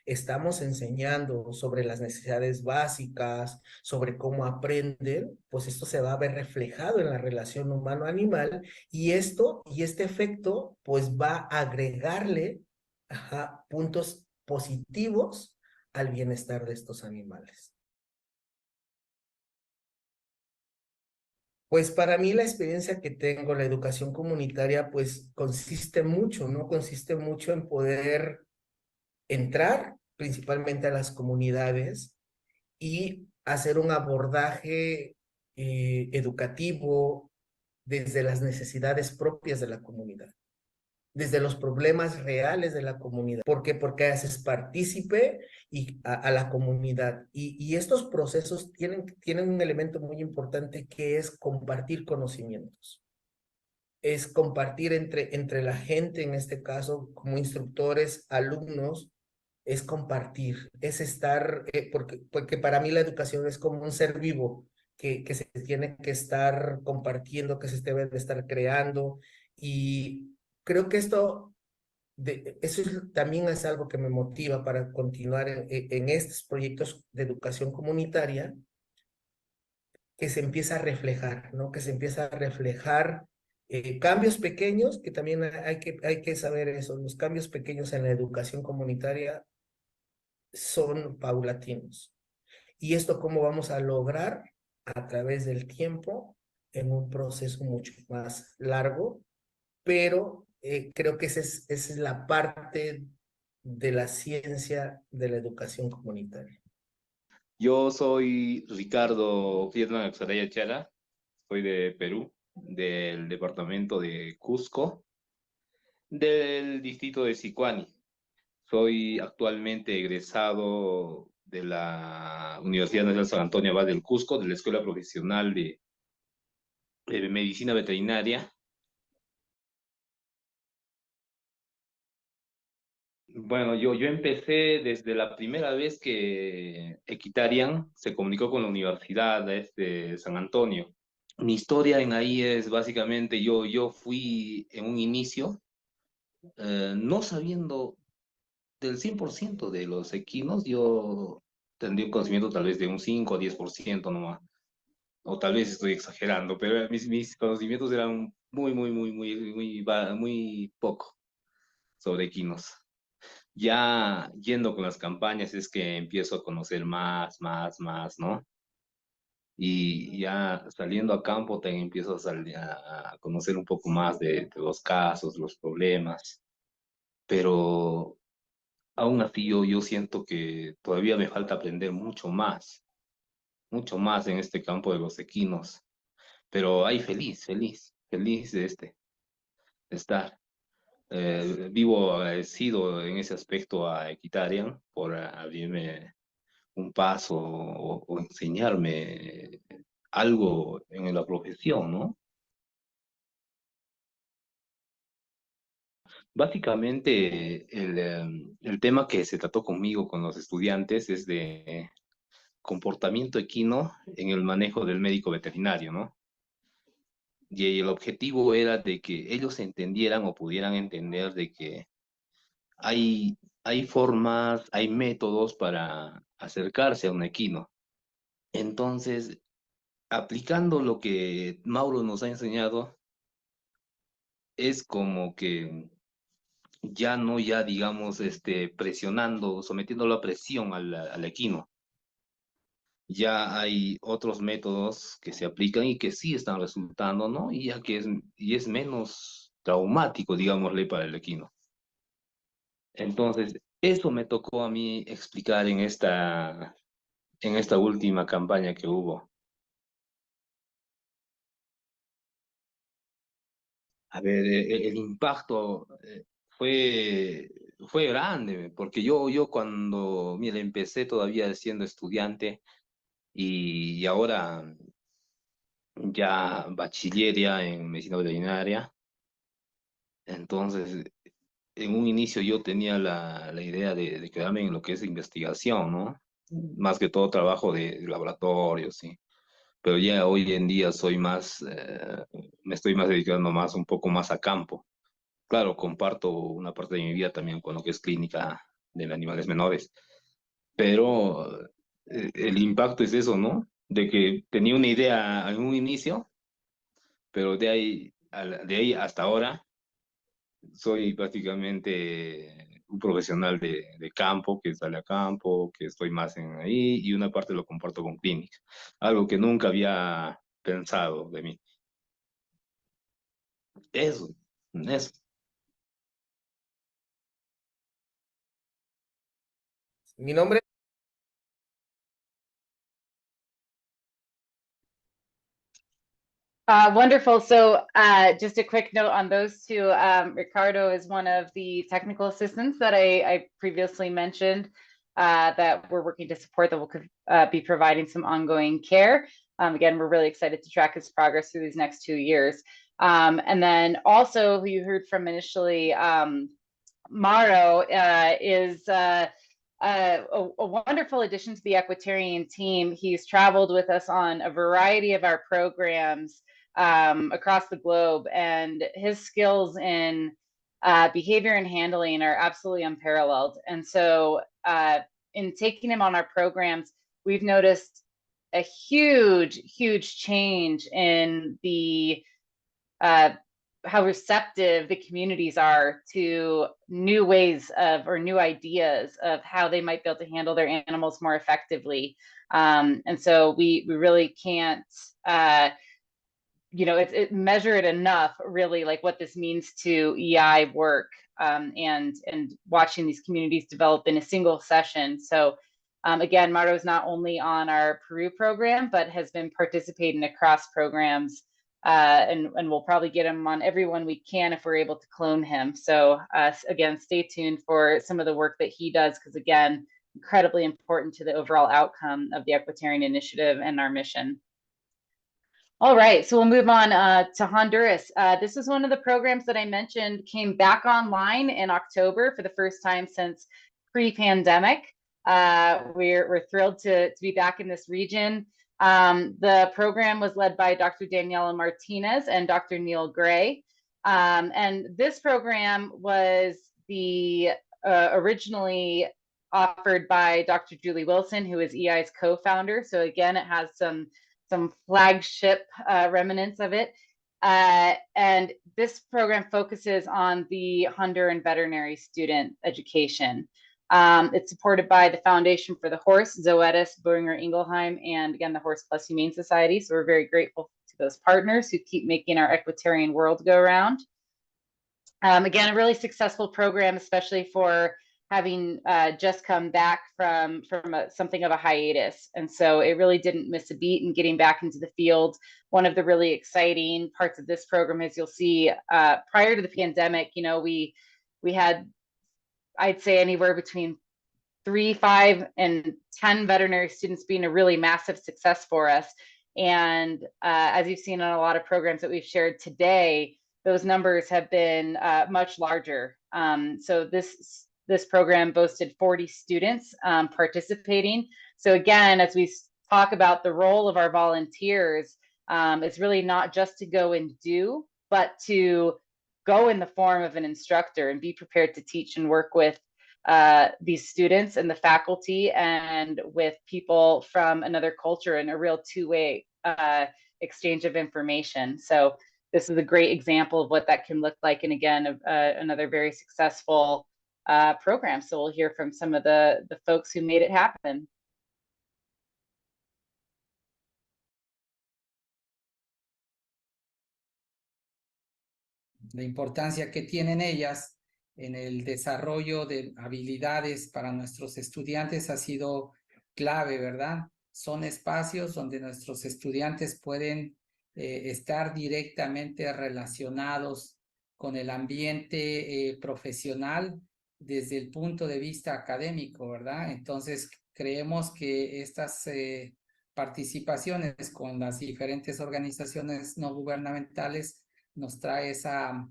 estamos enseñando sobre las necesidades básicas, sobre cómo aprenden, pues esto se va a ver reflejado en la relación humano-animal y este efecto pues va a agregarle puntos positivos al bienestar de estos animales. Pues para mí la experiencia que tengo, la educación comunitaria, pues consiste mucho, ¿no? Consiste mucho en poder entrar principalmente a las comunidades y hacer un abordaje educativo desde las necesidades propias de la comunidad, desde los problemas reales de la comunidad. ¿Por qué? Porque haces partícipe a la comunidad. Y estos procesos tienen un elemento muy importante que es compartir conocimientos. Es compartir entre la gente, en este caso, como instructores, alumnos, es compartir, es estar, porque para mí la educación es como un ser vivo que se tiene que estar compartiendo, que se debe de estar creando. Y creo que también es algo que me motiva para continuar en estos proyectos de educación comunitaria, que se empieza a reflejar, ¿no? Que se empieza a reflejar cambios pequeños, que también hay que saber eso, los cambios pequeños en la educación comunitaria son paulatinos. ¿Y esto cómo vamos a lograr? A través del tiempo, en un proceso mucho más largo, pero creo que esa es la parte de la ciencia de la educación comunitaria. Yo soy Ricardo Friedman Axaraya Chala, soy de Perú, del departamento de Cusco, del distrito de Sicuani. Soy actualmente egresado de la Universidad Nacional San Antonio Abad del Cusco, de la Escuela Profesional de Medicina Veterinaria. Bueno, yo empecé desde la primera vez que Equitarian se comunicó con la Universidad de San Antonio. Mi historia en ahí es básicamente yo fui en un inicio, no sabiendo del 100% de los equinos, yo tendría un conocimiento tal vez de un 5 o 10% nomás, o tal vez estoy exagerando, pero mis conocimientos eran muy poco sobre equinos. Ya yendo con las campañas es que empiezo a conocer más, ¿no? Y ya saliendo a campo también empiezo a conocer un poco más de los casos, los problemas, pero aún así yo siento que todavía me falta aprender mucho más en este campo de los equinos, pero ahí feliz de estar. Vivo agradecido en ese aspecto a Equitarian por abrirme un paso o enseñarme algo en la profesión, ¿no? Básicamente, el tema que se trató conmigo con los estudiantes es de comportamiento equino en el manejo del médico veterinario, ¿no? Y el objetivo era de que ellos entendieran o pudieran entender de que hay formas, hay métodos para acercarse a un equino. Entonces, aplicando lo que Mauro nos ha enseñado, es como que ya digamos, presionando, sometiéndolo a presión al equino. Ya hay otros métodos que se aplican y que sí están resultando, ¿no? Y es menos traumático, digámosle, para el equino. Entonces, eso me tocó a mí explicar en esta última campaña que hubo. A ver, el impacto fue, fue grande, porque yo cuando, mira, empecé todavía siendo estudiante y ahora ya bachillería en medicina veterinaria. Entonces, en un inicio yo tenía la idea de quedarme en lo que es investigación, ¿no? Más que todo trabajo de laboratorio, sí. Pero ya hoy en día me estoy más dedicando más, un poco más a campo. Claro, comparto una parte de mi vida también con lo que es clínica de animales menores, pero el impacto es eso, ¿no? De que tenía una idea en un inicio, pero de ahí hasta ahora soy prácticamente un profesional de campo, que sale a campo, que estoy más en ahí, y una parte lo comparto con clínica, algo que nunca había pensado de mí. Eso, eso. Mi nombre Wonderful. So just a quick note on those two. Ricardo is one of the technical assistants that I previously mentioned that we're working to support, that will be providing some ongoing care. Again, we're really excited to track his progress through these next 2 years. And then also who you heard from initially, Mauro is a wonderful addition to the Equitarian team. He's traveled with us on a variety of our programs across the globe, and his skills in behavior and handling are absolutely unparalleled. And so in taking him on our programs, we've noticed a huge change in the how receptive the communities are to new ways of, or new ideas of how they might be able to handle their animals more effectively. And so we really can't, measure it enough, really, like what this means to EI work, and watching these communities develop in a single session. So again, Mauro is not only on our Peru program, but has been participating across programs, and we'll probably get him on every one we can if we're able to clone him. So again, stay tuned for some of the work that he does, because again, incredibly important to the overall outcome of the Equitarian Initiative and our mission. All right, so we'll move on to Honduras. This is one of the programs that I mentioned came back online in October for the first time since pre-pandemic. We're thrilled to be back in this region. The program was led by Dr. Daniela Martinez and Dr. Neil Gray. And this program was originally offered by Dr. Julie Wilson, who is EI's co-founder. So again, it has some flagship remnants of it. And this program focuses on the Honduran veterinary student education. It's supported by the Foundation for the Horse, Zoetis, Boehringer Ingelheim, and again, the Horse Plus Humane Society. So we're very grateful to those partners who keep making our equitarian world go around. Again, a really successful program, especially for having just come back from something of a hiatus. And so it really didn't miss a beat in getting back into the field. One of the really exciting parts of this program is you'll see prior to the pandemic, we had, I'd say, anywhere between 3, 5, and 10 veterinary students being a really massive success for us. And as you've seen on a lot of programs that we've shared today, those numbers have been much larger. So this program boasted 40 students participating. So again, as we talk about the role of our volunteers, it's really not just to go and do, but to go in the form of an instructor and be prepared to teach and work with these students and the faculty and with people from another culture in a real two-way exchange of information. So this is a great example of what that can look like. And again, another very successful program. So we'll hear from some of the folks who made it happen. La importancia que tienen ellas en el desarrollo de habilidades para nuestros estudiantes ha sido clave, ¿verdad? Son espacios donde nuestros estudiantes pueden estar directamente relacionados con el ambiente profesional desde el punto de vista académico, ¿verdad? Entonces, creemos que estas participaciones con las diferentes organizaciones no gubernamentales nos trae esa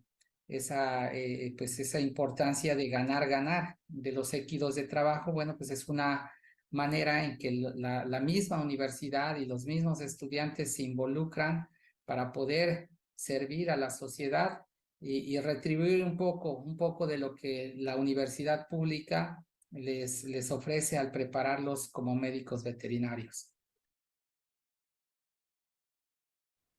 importancia de ganar de los equipos de trabajo. Bueno, pues es una manera en que la misma universidad y los mismos estudiantes se involucran para poder servir a la sociedad y retribuir un poco de lo que la universidad pública les ofrece al prepararlos como médicos veterinarios.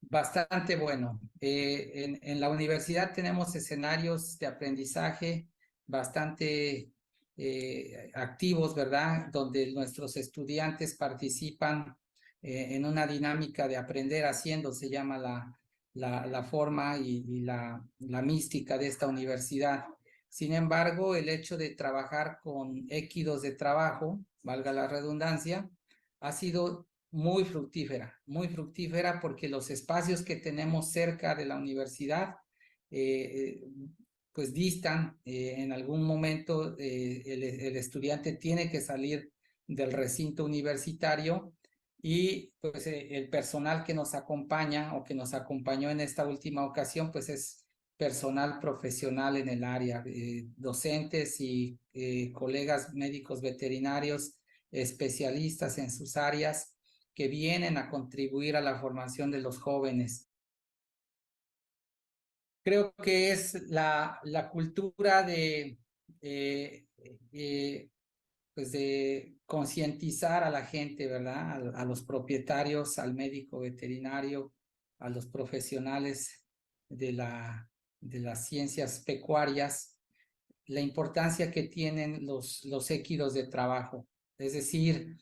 Bastante bueno. En la universidad tenemos escenarios de aprendizaje bastante activos, ¿verdad? Donde nuestros estudiantes participan en una dinámica de aprender haciendo, se llama la forma y la mística de esta universidad. Sin embargo, el hecho de trabajar con equidad de trabajo, valga la redundancia, ha sido muy fructífera porque los espacios que tenemos cerca de la universidad pues distan. En algún momento el estudiante tiene que salir del recinto universitario y pues el personal que nos acompaña o que nos acompañó en esta última ocasión pues es personal profesional en el área, docentes y colegas médicos veterinarios especialistas en sus áreas que vienen a contribuir a la formación de los jóvenes. Creo que es la cultura pues de concientizar a la gente, ¿verdad? A los propietarios, al médico veterinario, a los profesionales de las ciencias pecuarias, la importancia que tienen los equidad de trabajo. Es decir,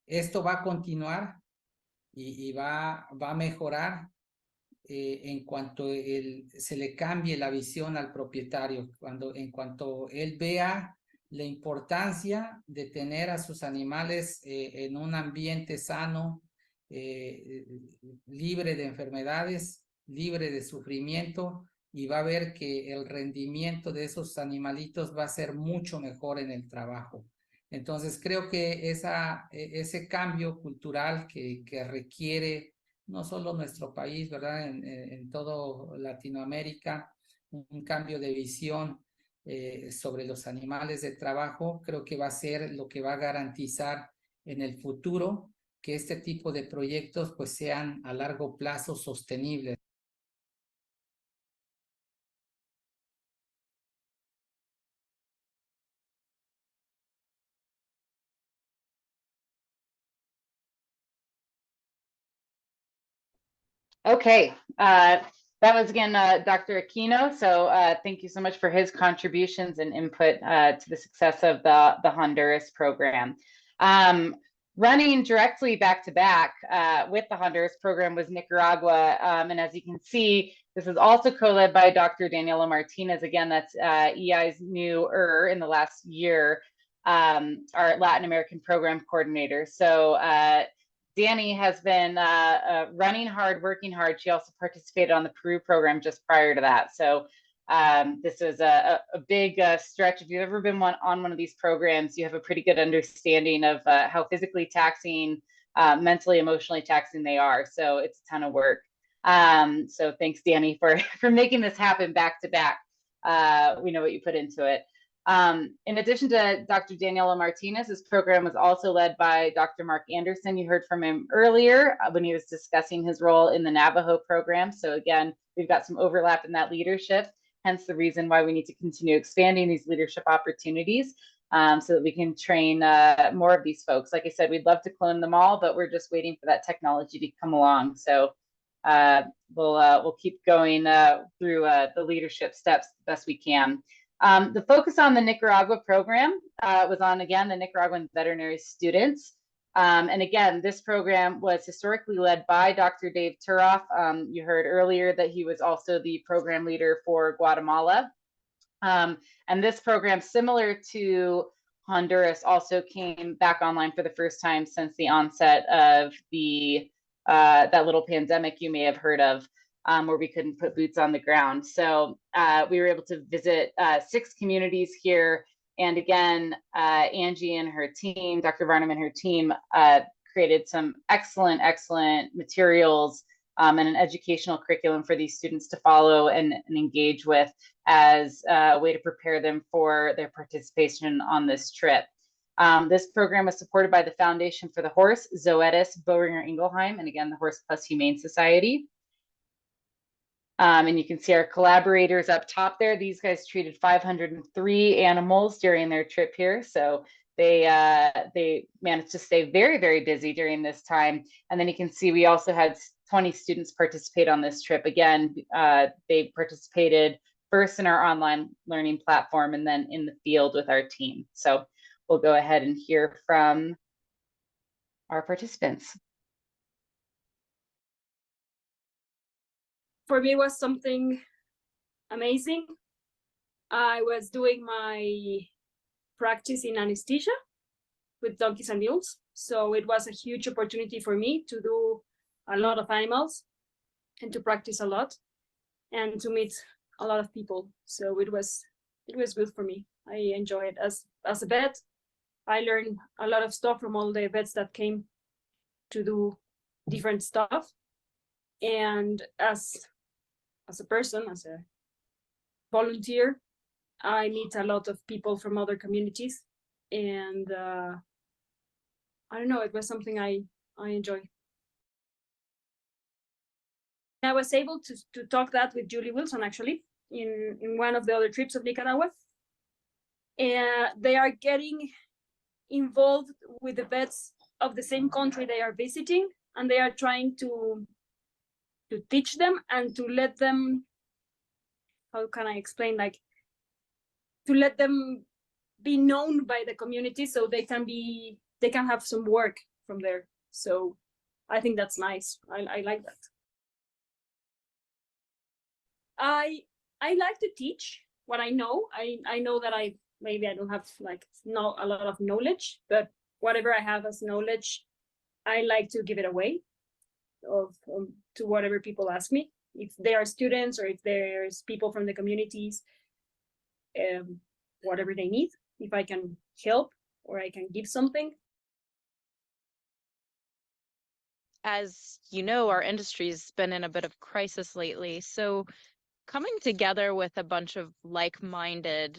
esto va a continuar y va a mejorar en cuanto se le cambie la visión al propietario, en cuanto él vea la importancia de tener a sus animales en un ambiente sano, libre de enfermedades, libre de sufrimiento, y va a ver que el rendimiento de esos animalitos va a ser mucho mejor en el trabajo. Entonces creo que ese cambio cultural que requiere no solo nuestro país, ¿verdad? En todo Latinoamérica, un cambio de visión sobre los animales de trabajo, creo que va a ser lo que va a garantizar en el futuro que este tipo de proyectos pues sean a largo plazo sostenibles. Okay, that was again Dr. Aquino. So thank you so much for his contributions and input to the success of the Honduras program. Running directly back to back with the Honduras program was Nicaragua. And as you can see, this is also co-led by Dr. Daniela Martinez. Again, that's EI's newer in the last year, our Latin American program coordinator. So Danny has been running hard, working hard. She also participated on the Peru program just prior to that. So this was a big stretch. If you've ever been on one of these programs, you have a pretty good understanding of how physically taxing, mentally, emotionally taxing they are. So it's a ton of work. So thanks, Danny, for making this happen back to back. We know what you put into it. In addition to Dr. Daniela Martinez, this program was also led by Dr. Mark Anderson. You heard from him earlier when he was discussing his role in the Navajo program. So again, we've got some overlap in that leadership, hence the reason why we need to continue expanding these leadership opportunities so that we can train more of these folks. Like I said, we'd love to clone them all, but we're just waiting for that technology to come along. So we'll keep going through the leadership steps the best we can. The focus on the Nicaragua program was on, again, the Nicaraguan veterinary students. And again, this program was historically led by Dr. Dave Turoff. You heard earlier that he was also the program leader for Guatemala. And this program, similar to Honduras, also came back online for the first time since the onset of that little pandemic you may have heard of. Where we couldn't put boots on the ground. So we were able to visit 6 communities here. And again, Angie and her team, Dr. Varnum and her team created some excellent materials and an educational curriculum for these students to follow and engage with as a way to prepare them for their participation on this trip. This program was supported by the Foundation for the Horse, Zoetis, Boehringer Ingelheim, and again, the Horse Plus Humane Society. And you can see our collaborators up top there. These guys treated 503 animals during their trip here. So they managed to stay very, very busy during this time. And then you can see we also had 20 students participate on this trip. Again, they participated first in our online learning platform and then in the field with our team. So we'll go ahead and hear from our participants. For me, it was something amazing. I was doing my practice in anesthesia with donkeys and mules. So it was a huge opportunity for me to do a lot of animals and to practice a lot and to meet a lot of people. So it was good for me. I enjoy it as a vet. I learned a lot of stuff from all the vets that came to do different stuff. And as a person, as a volunteer, I meet a lot of people from other communities, and I don't know, it was something I enjoy. I was able to talk that with Julie Wilson, actually, in one of the other trips of Nicaragua. And they are getting involved with the vets of the same country they are visiting, and they are trying to teach them and to let them, how can I explain, like, to let them be known by the community so they can have some work from there. So I think that's nice. I like that. I like to teach what I know. I know that maybe I don't have a lot of knowledge, but whatever I have as knowledge, I like to give it away to whatever people ask me. If they are students or if there's people from the communities, whatever they need, if I can help or I can give something. As you know, our industry's been in a bit of crisis lately. So coming together with a bunch of like-minded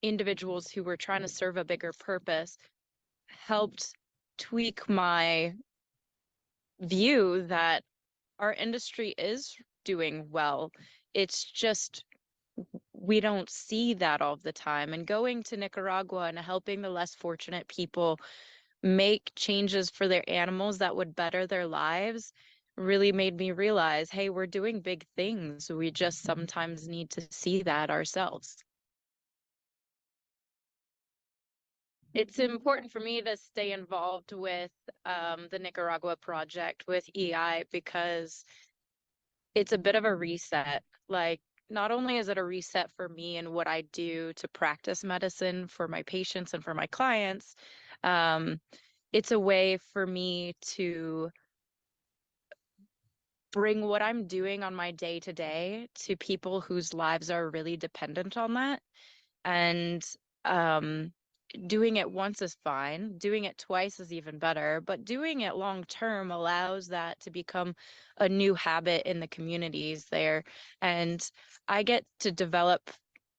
individuals who were trying to serve a bigger purpose helped tweak my view that our industry is doing well. It's just we don't see that all the time. And going to Nicaragua and helping the less fortunate people make changes for their animals that would better their lives really made me realize, hey, we're doing big things. We just sometimes need to see that ourselves. It's important for me to stay involved with the Nicaragua project with EI because it's a bit of a reset. Like, not only is it a reset for me and what I do to practice medicine for my patients and for my clients, it's a way for me to bring what I'm doing on my day-to-day to people whose lives are really dependent on that. And doing it once is fine. Doing it twice is even better. But doing it long term allows that to become a new habit in the communities there. And I get to develop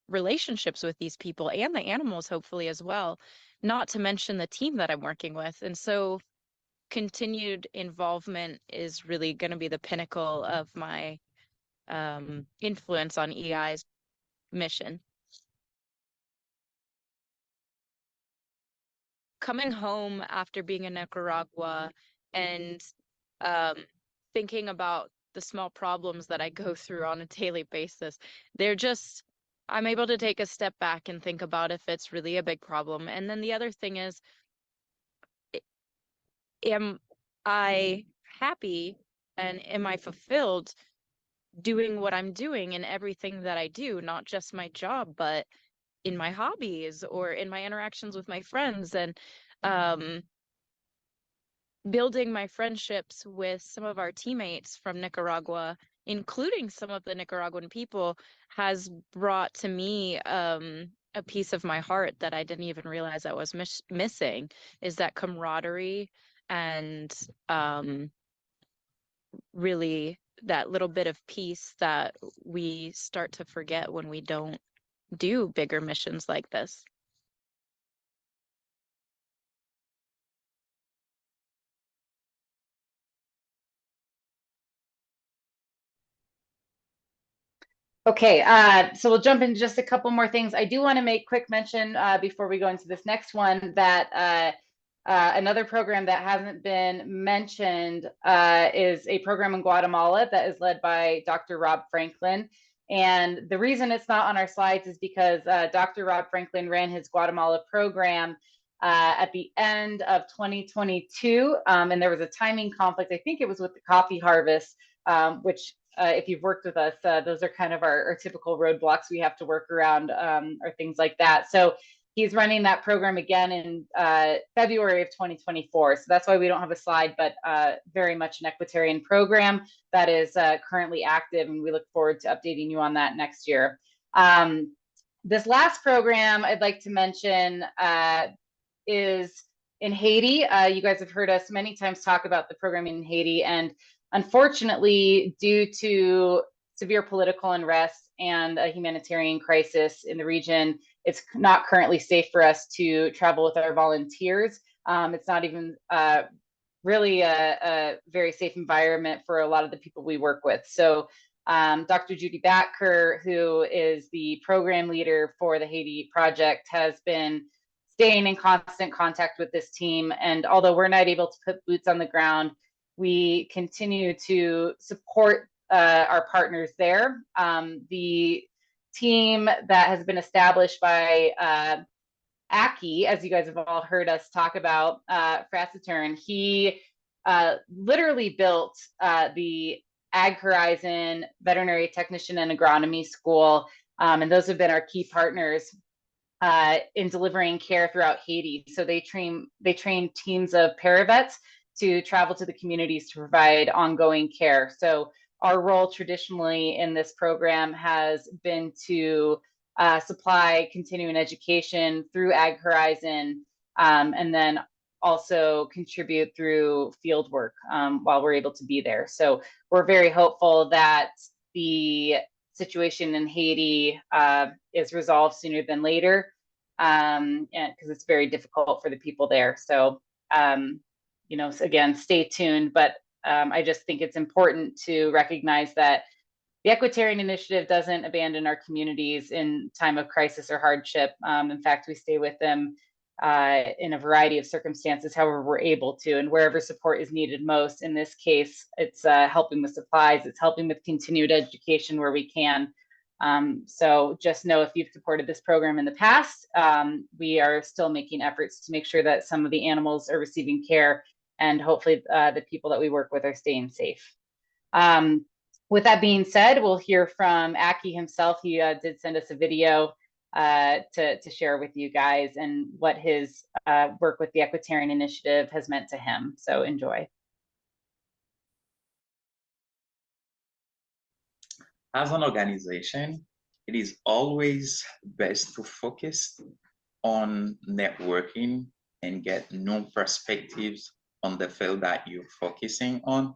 relationships with these people and the animals, hopefully, as well, not to mention the team that I'm working with. And so continued involvement is really going to be the pinnacle of my influence on EI's mission. Coming home after being in Nicaragua and thinking about the small problems that I go through on a daily basis, I'm able to take a step back and think about if it's really a big problem. And then the other thing is, am I happy and am I fulfilled doing what I'm doing in everything that I do, not just my job, but in my hobbies or in my interactions with my friends, and building my friendships with some of our teammates from Nicaragua, including some of the Nicaraguan people, has brought to me a piece of my heart that I didn't even realize I was missing, is that camaraderie and really that little bit of peace that we start to forget when we don't do bigger missions like this. Okay, so we'll jump into just a couple more things. I do want to make quick mention before we go into this next one that another program that hasn't been mentioned is a program in Guatemala that is led by Dr. Rob Franklin. And the reason it's not on our slides is because Dr. Rob Franklin ran his Guatemala program at the end of 2022, and there was a timing conflict. I think it was with the coffee harvest, which if you've worked with us, those are kind of our typical roadblocks we have to work around, or things like that. So he's running that program again in February of 2024. So that's why we don't have a slide, but very much an Equitarian program that is currently active, and we look forward to updating you on that next year. This last program I'd like to mention is in Haiti. You guys have heard us many times talk about the program in Haiti, and unfortunately, due to severe political unrest and a humanitarian crisis in the region, it's not currently safe for us to travel with our volunteers. It's not even really a very safe environment for a lot of the people we work with. So Dr. Judy Batker, who is the program leader for the Haiti project, has been staying in constant contact with this team. And although we're not able to put boots on the ground, we continue to support our partners there. The team that has been established by Aki, as you guys have all heard us talk about, Frassitern, he literally built the Ag Horizon Veterinary Technician and Agronomy School, and those have been our key partners in delivering care throughout Haiti. So they train teams of paravets to travel to the communities to provide ongoing care. So our role traditionally in this program has been to supply continuing education through Ag Horizon, and then also contribute through field work while we're able to be there. So we're very hopeful that the situation in Haiti is resolved sooner than later, and because it's very difficult for the people there. So you know, again, stay tuned, but I just think it's important to recognize that the Equitarian Initiative doesn't abandon our communities in time of crisis or hardship. In fact, we stay with them in a variety of circumstances, however we're able to, and wherever support is needed most. In this case, it's helping with supplies, it's helping with continued education where we can. So just know, if you've supported this program in the past, we are still making efforts to make sure that some of the animals are receiving care, and hopefully the people that we work with are staying safe. With that being said, we'll hear from Aki himself. He did send us a video to share with you guys, and what his work with the Equitarian Initiative has meant to him. So enjoy. As an organization, it is always best to focus on networking and get new perspectives on the field that you're focusing on,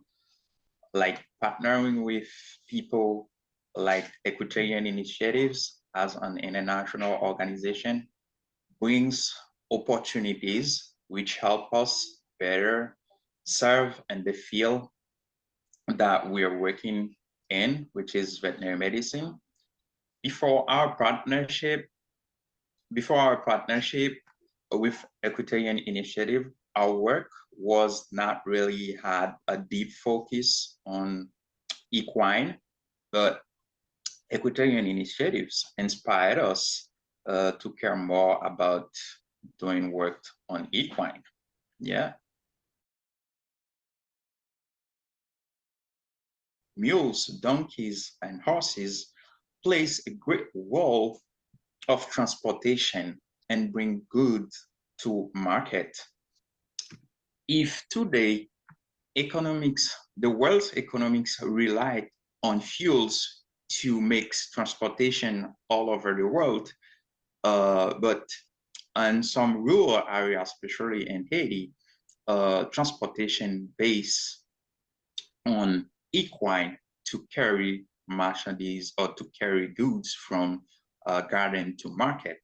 like partnering with people like Equitarian Initiatives as an international organization brings opportunities which help us better serve in the field that we're working in, which is veterinary medicine. Before our partnership with Equitarian Initiative, our work was not really had a deep focus on equine, but Equitarian Initiatives inspired us to care more about doing work on equine. Yeah. Mules, donkeys, and horses plays a great role of transportation and bring goods to market. If today the world's economics rely on fuels to make transportation all over the world, but in some rural areas, especially in Haiti, transportation based on equine to carry merchandise or to carry goods from garden to market.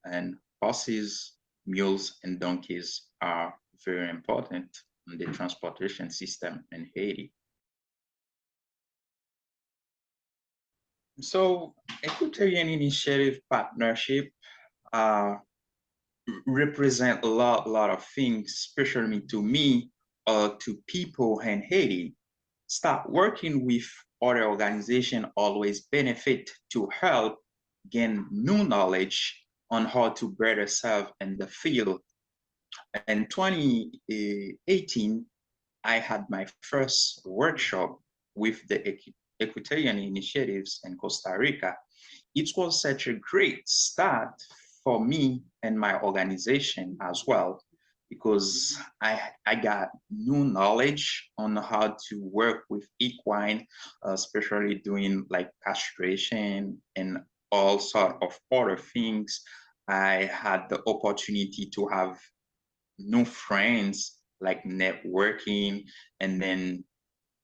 And horses, mules, and donkeys are very important in the transportation system in Haiti. So Equitarian Initiative partnership represent a lot of things, especially to me, to people in Haiti. Start working with other organizations always benefit to help gain new knowledge on how to better serve in the field In 2018, I had my first workshop with the Equitarian initiatives in Costa Rica. It was such a great start for me and my organization as well, because I got new knowledge on how to work with equine, especially doing like castration and all sort of other things. I had the opportunity to have new friends, like networking, and then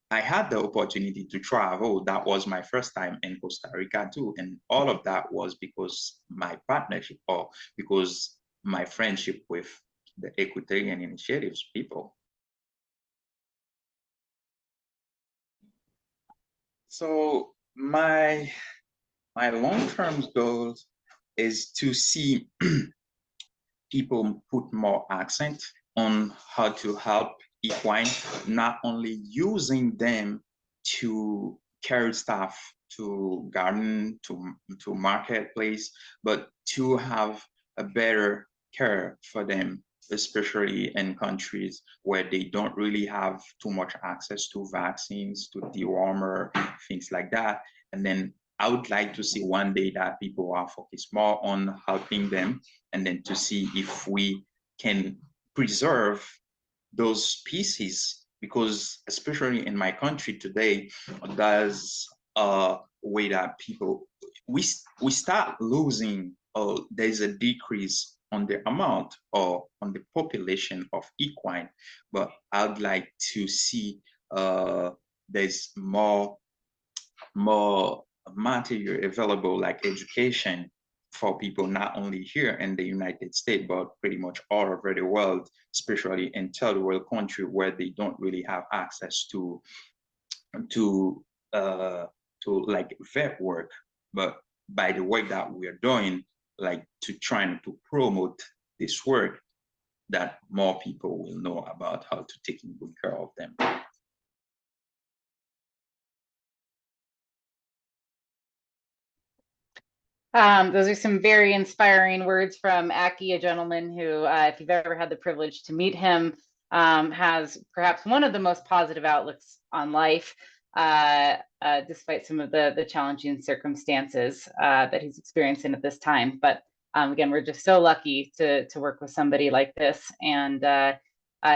I had the opportunity to travel. That was my first time in Costa Rica too. And all of that was because my partnership or because my friendship with the Equitarian initiatives people. So my long-term goal is to see people put more accent on how to help equine, not only using them to carry stuff to garden, to marketplace, but to have a better care for them, especially in countries where they don't really have too much access to vaccines, to dewormer, things like that. And then I would like to see one day that people are focused more on helping them, and then to see if we can preserve those species, because especially in my country today, there's a way that people, we start losing, there's a decrease on the amount or on the population of equine, but I'd like to see there's more material available, like education for people, not only here in the United States, but pretty much all over the world, especially in third world country where they don't really have access to like vet work. But by the work that we're doing, like to trying to promote this work, that more people will know about how to take good care of them. Those are some very inspiring words from Aki, a gentleman who, if you've ever had the privilege to meet him, has perhaps one of the most positive outlooks on life, despite some of the challenging circumstances that he's experiencing at this time. But again, we're just so lucky to work with somebody like this, and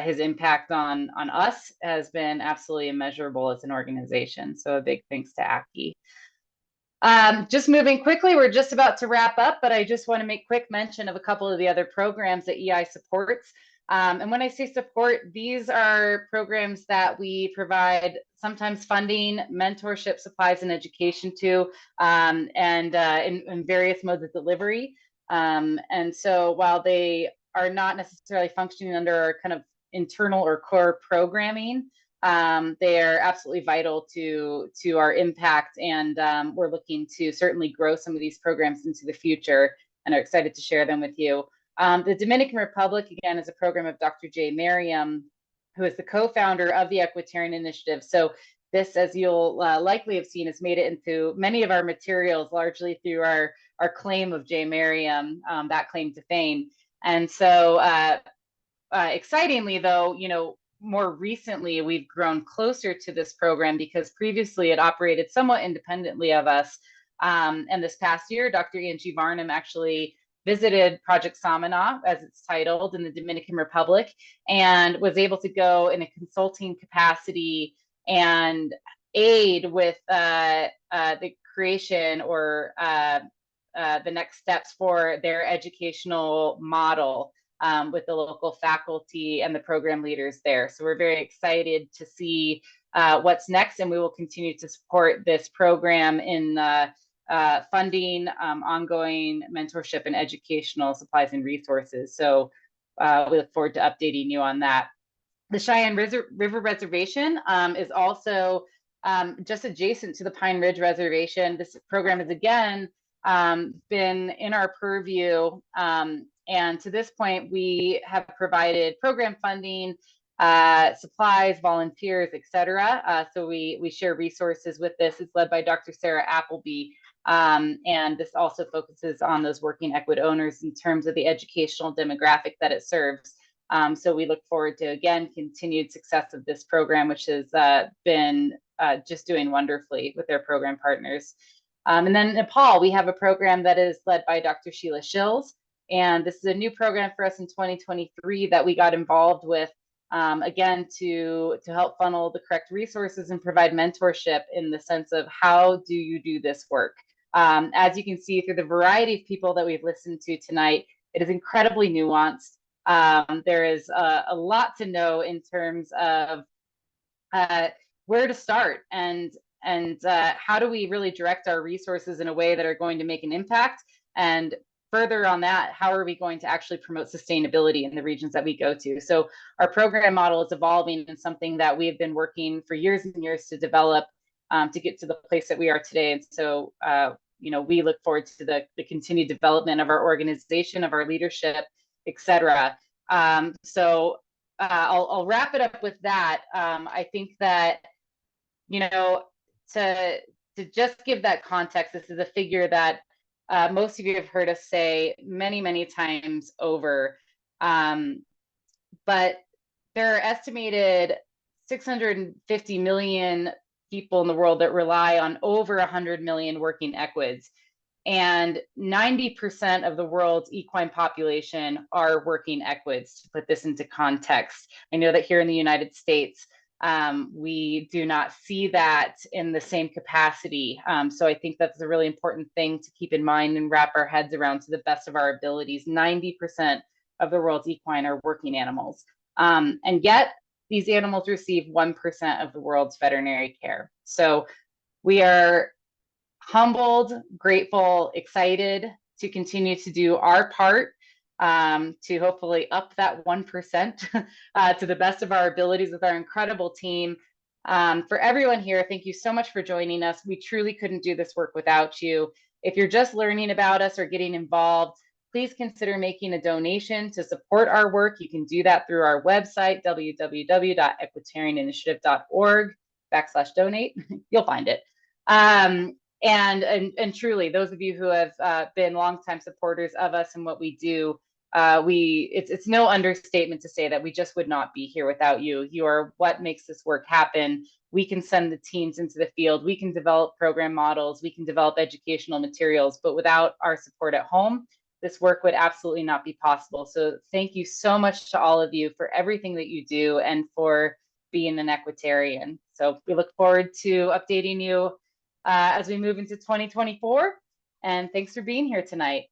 his impact on us has been absolutely immeasurable as an organization. So a big thanks to Aki. Just moving quickly, we're just about to wrap up, but I just want to make quick mention of a couple of the other programs that EI supports. And when I say support, these are programs that we provide sometimes funding, mentorship, supplies, and education to, and in various modes of delivery. And so while they are not necessarily functioning under our kind of internal or core programming, they are absolutely vital to our impact, and we're looking to certainly grow some of these programs into the future and are excited to share them with you. The Dominican Republic, again, is a program of Dr. Jay Merriam, who is the co-founder of the Equitarian Initiative. So this, as you'll likely have seen, has made it into many of our materials, largely through our claim of Jay Merriam, that claim to fame. And so excitingly, though, more recently, we've grown closer to this program because previously it operated somewhat independently of us. And this past year, Dr. Angie Varnum actually visited Project Samana, as it's titled, in the Dominican Republic, and was able to go in a consulting capacity and aid with the creation or the next steps for their educational model with the local faculty and the program leaders there. So we're very excited to see what's next, and we will continue to support this program in funding, ongoing mentorship, and educational supplies and resources. So we look forward to updating you on that. The Cheyenne River Reservation is also just adjacent to the Pine Ridge Reservation. This program has again been in our purview, and to this point, we have provided program funding, supplies, volunteers, etc. So we share resources with this. It's led by Dr. Sarah Appleby, and this also focuses on those working equid owners in terms of the educational demographic that it serves. So we look forward to, again, continued success of this program, which has been just doing wonderfully with their program partners. And then in Nepal, we have a program that is led by Dr. Sheila Shills. And this is a new program for us in 2023 that we got involved with, again, to help funnel the correct resources and provide mentorship in the sense of how do you do this work. As you can see through the variety of people that we've listened to tonight, it is incredibly nuanced. There is a lot to know in terms of where to start and how do we really direct our resources in a way that are going to make an impact. And further on that, how are we going to actually promote sustainability in the regions that we go to? So our program model is evolving and something that we have been working for years and years to develop to get to the place that we are today. And so, you know, we look forward to the continued development of our organization, of our leadership, et cetera. So I'll wrap it up with that. I think that, you know, to just give that context, this is a figure that most of you have heard us say many, many times over. But there are estimated 650 million people in the world that rely on over 100 million working equids. And 90% of the world's equine population are working equids, to put this into context. I know that here in the United States, we do not see that in the same capacity. So I think that's a really important thing to keep in mind and wrap our heads around to the best of our abilities. 90% of the world's equine are working animals. And yet these animals receive 1% of the world's veterinary care. So we are humbled, grateful, excited to continue to do our part to hopefully up that 1% to the best of our abilities with our incredible team. For everyone here, thank you so much for joining us. We truly couldn't do this work without you. If you're just learning about us or getting involved, please consider making a donation to support our work. You can do that through our website, www.equitarianinitiative.org/donate. You'll find it. And truly, those of you who have been longtime supporters of us and what we do, it's no understatement to say that we just would not be here without you. You are what makes this work happen. We can send the teams into the field. We can develop program models. We can develop educational materials. But without our support at home, this work would absolutely not be possible. So thank you so much to all of you for everything that you do and for being an equitarian. So we look forward to updating you as we move into 2024. And thanks for being here tonight.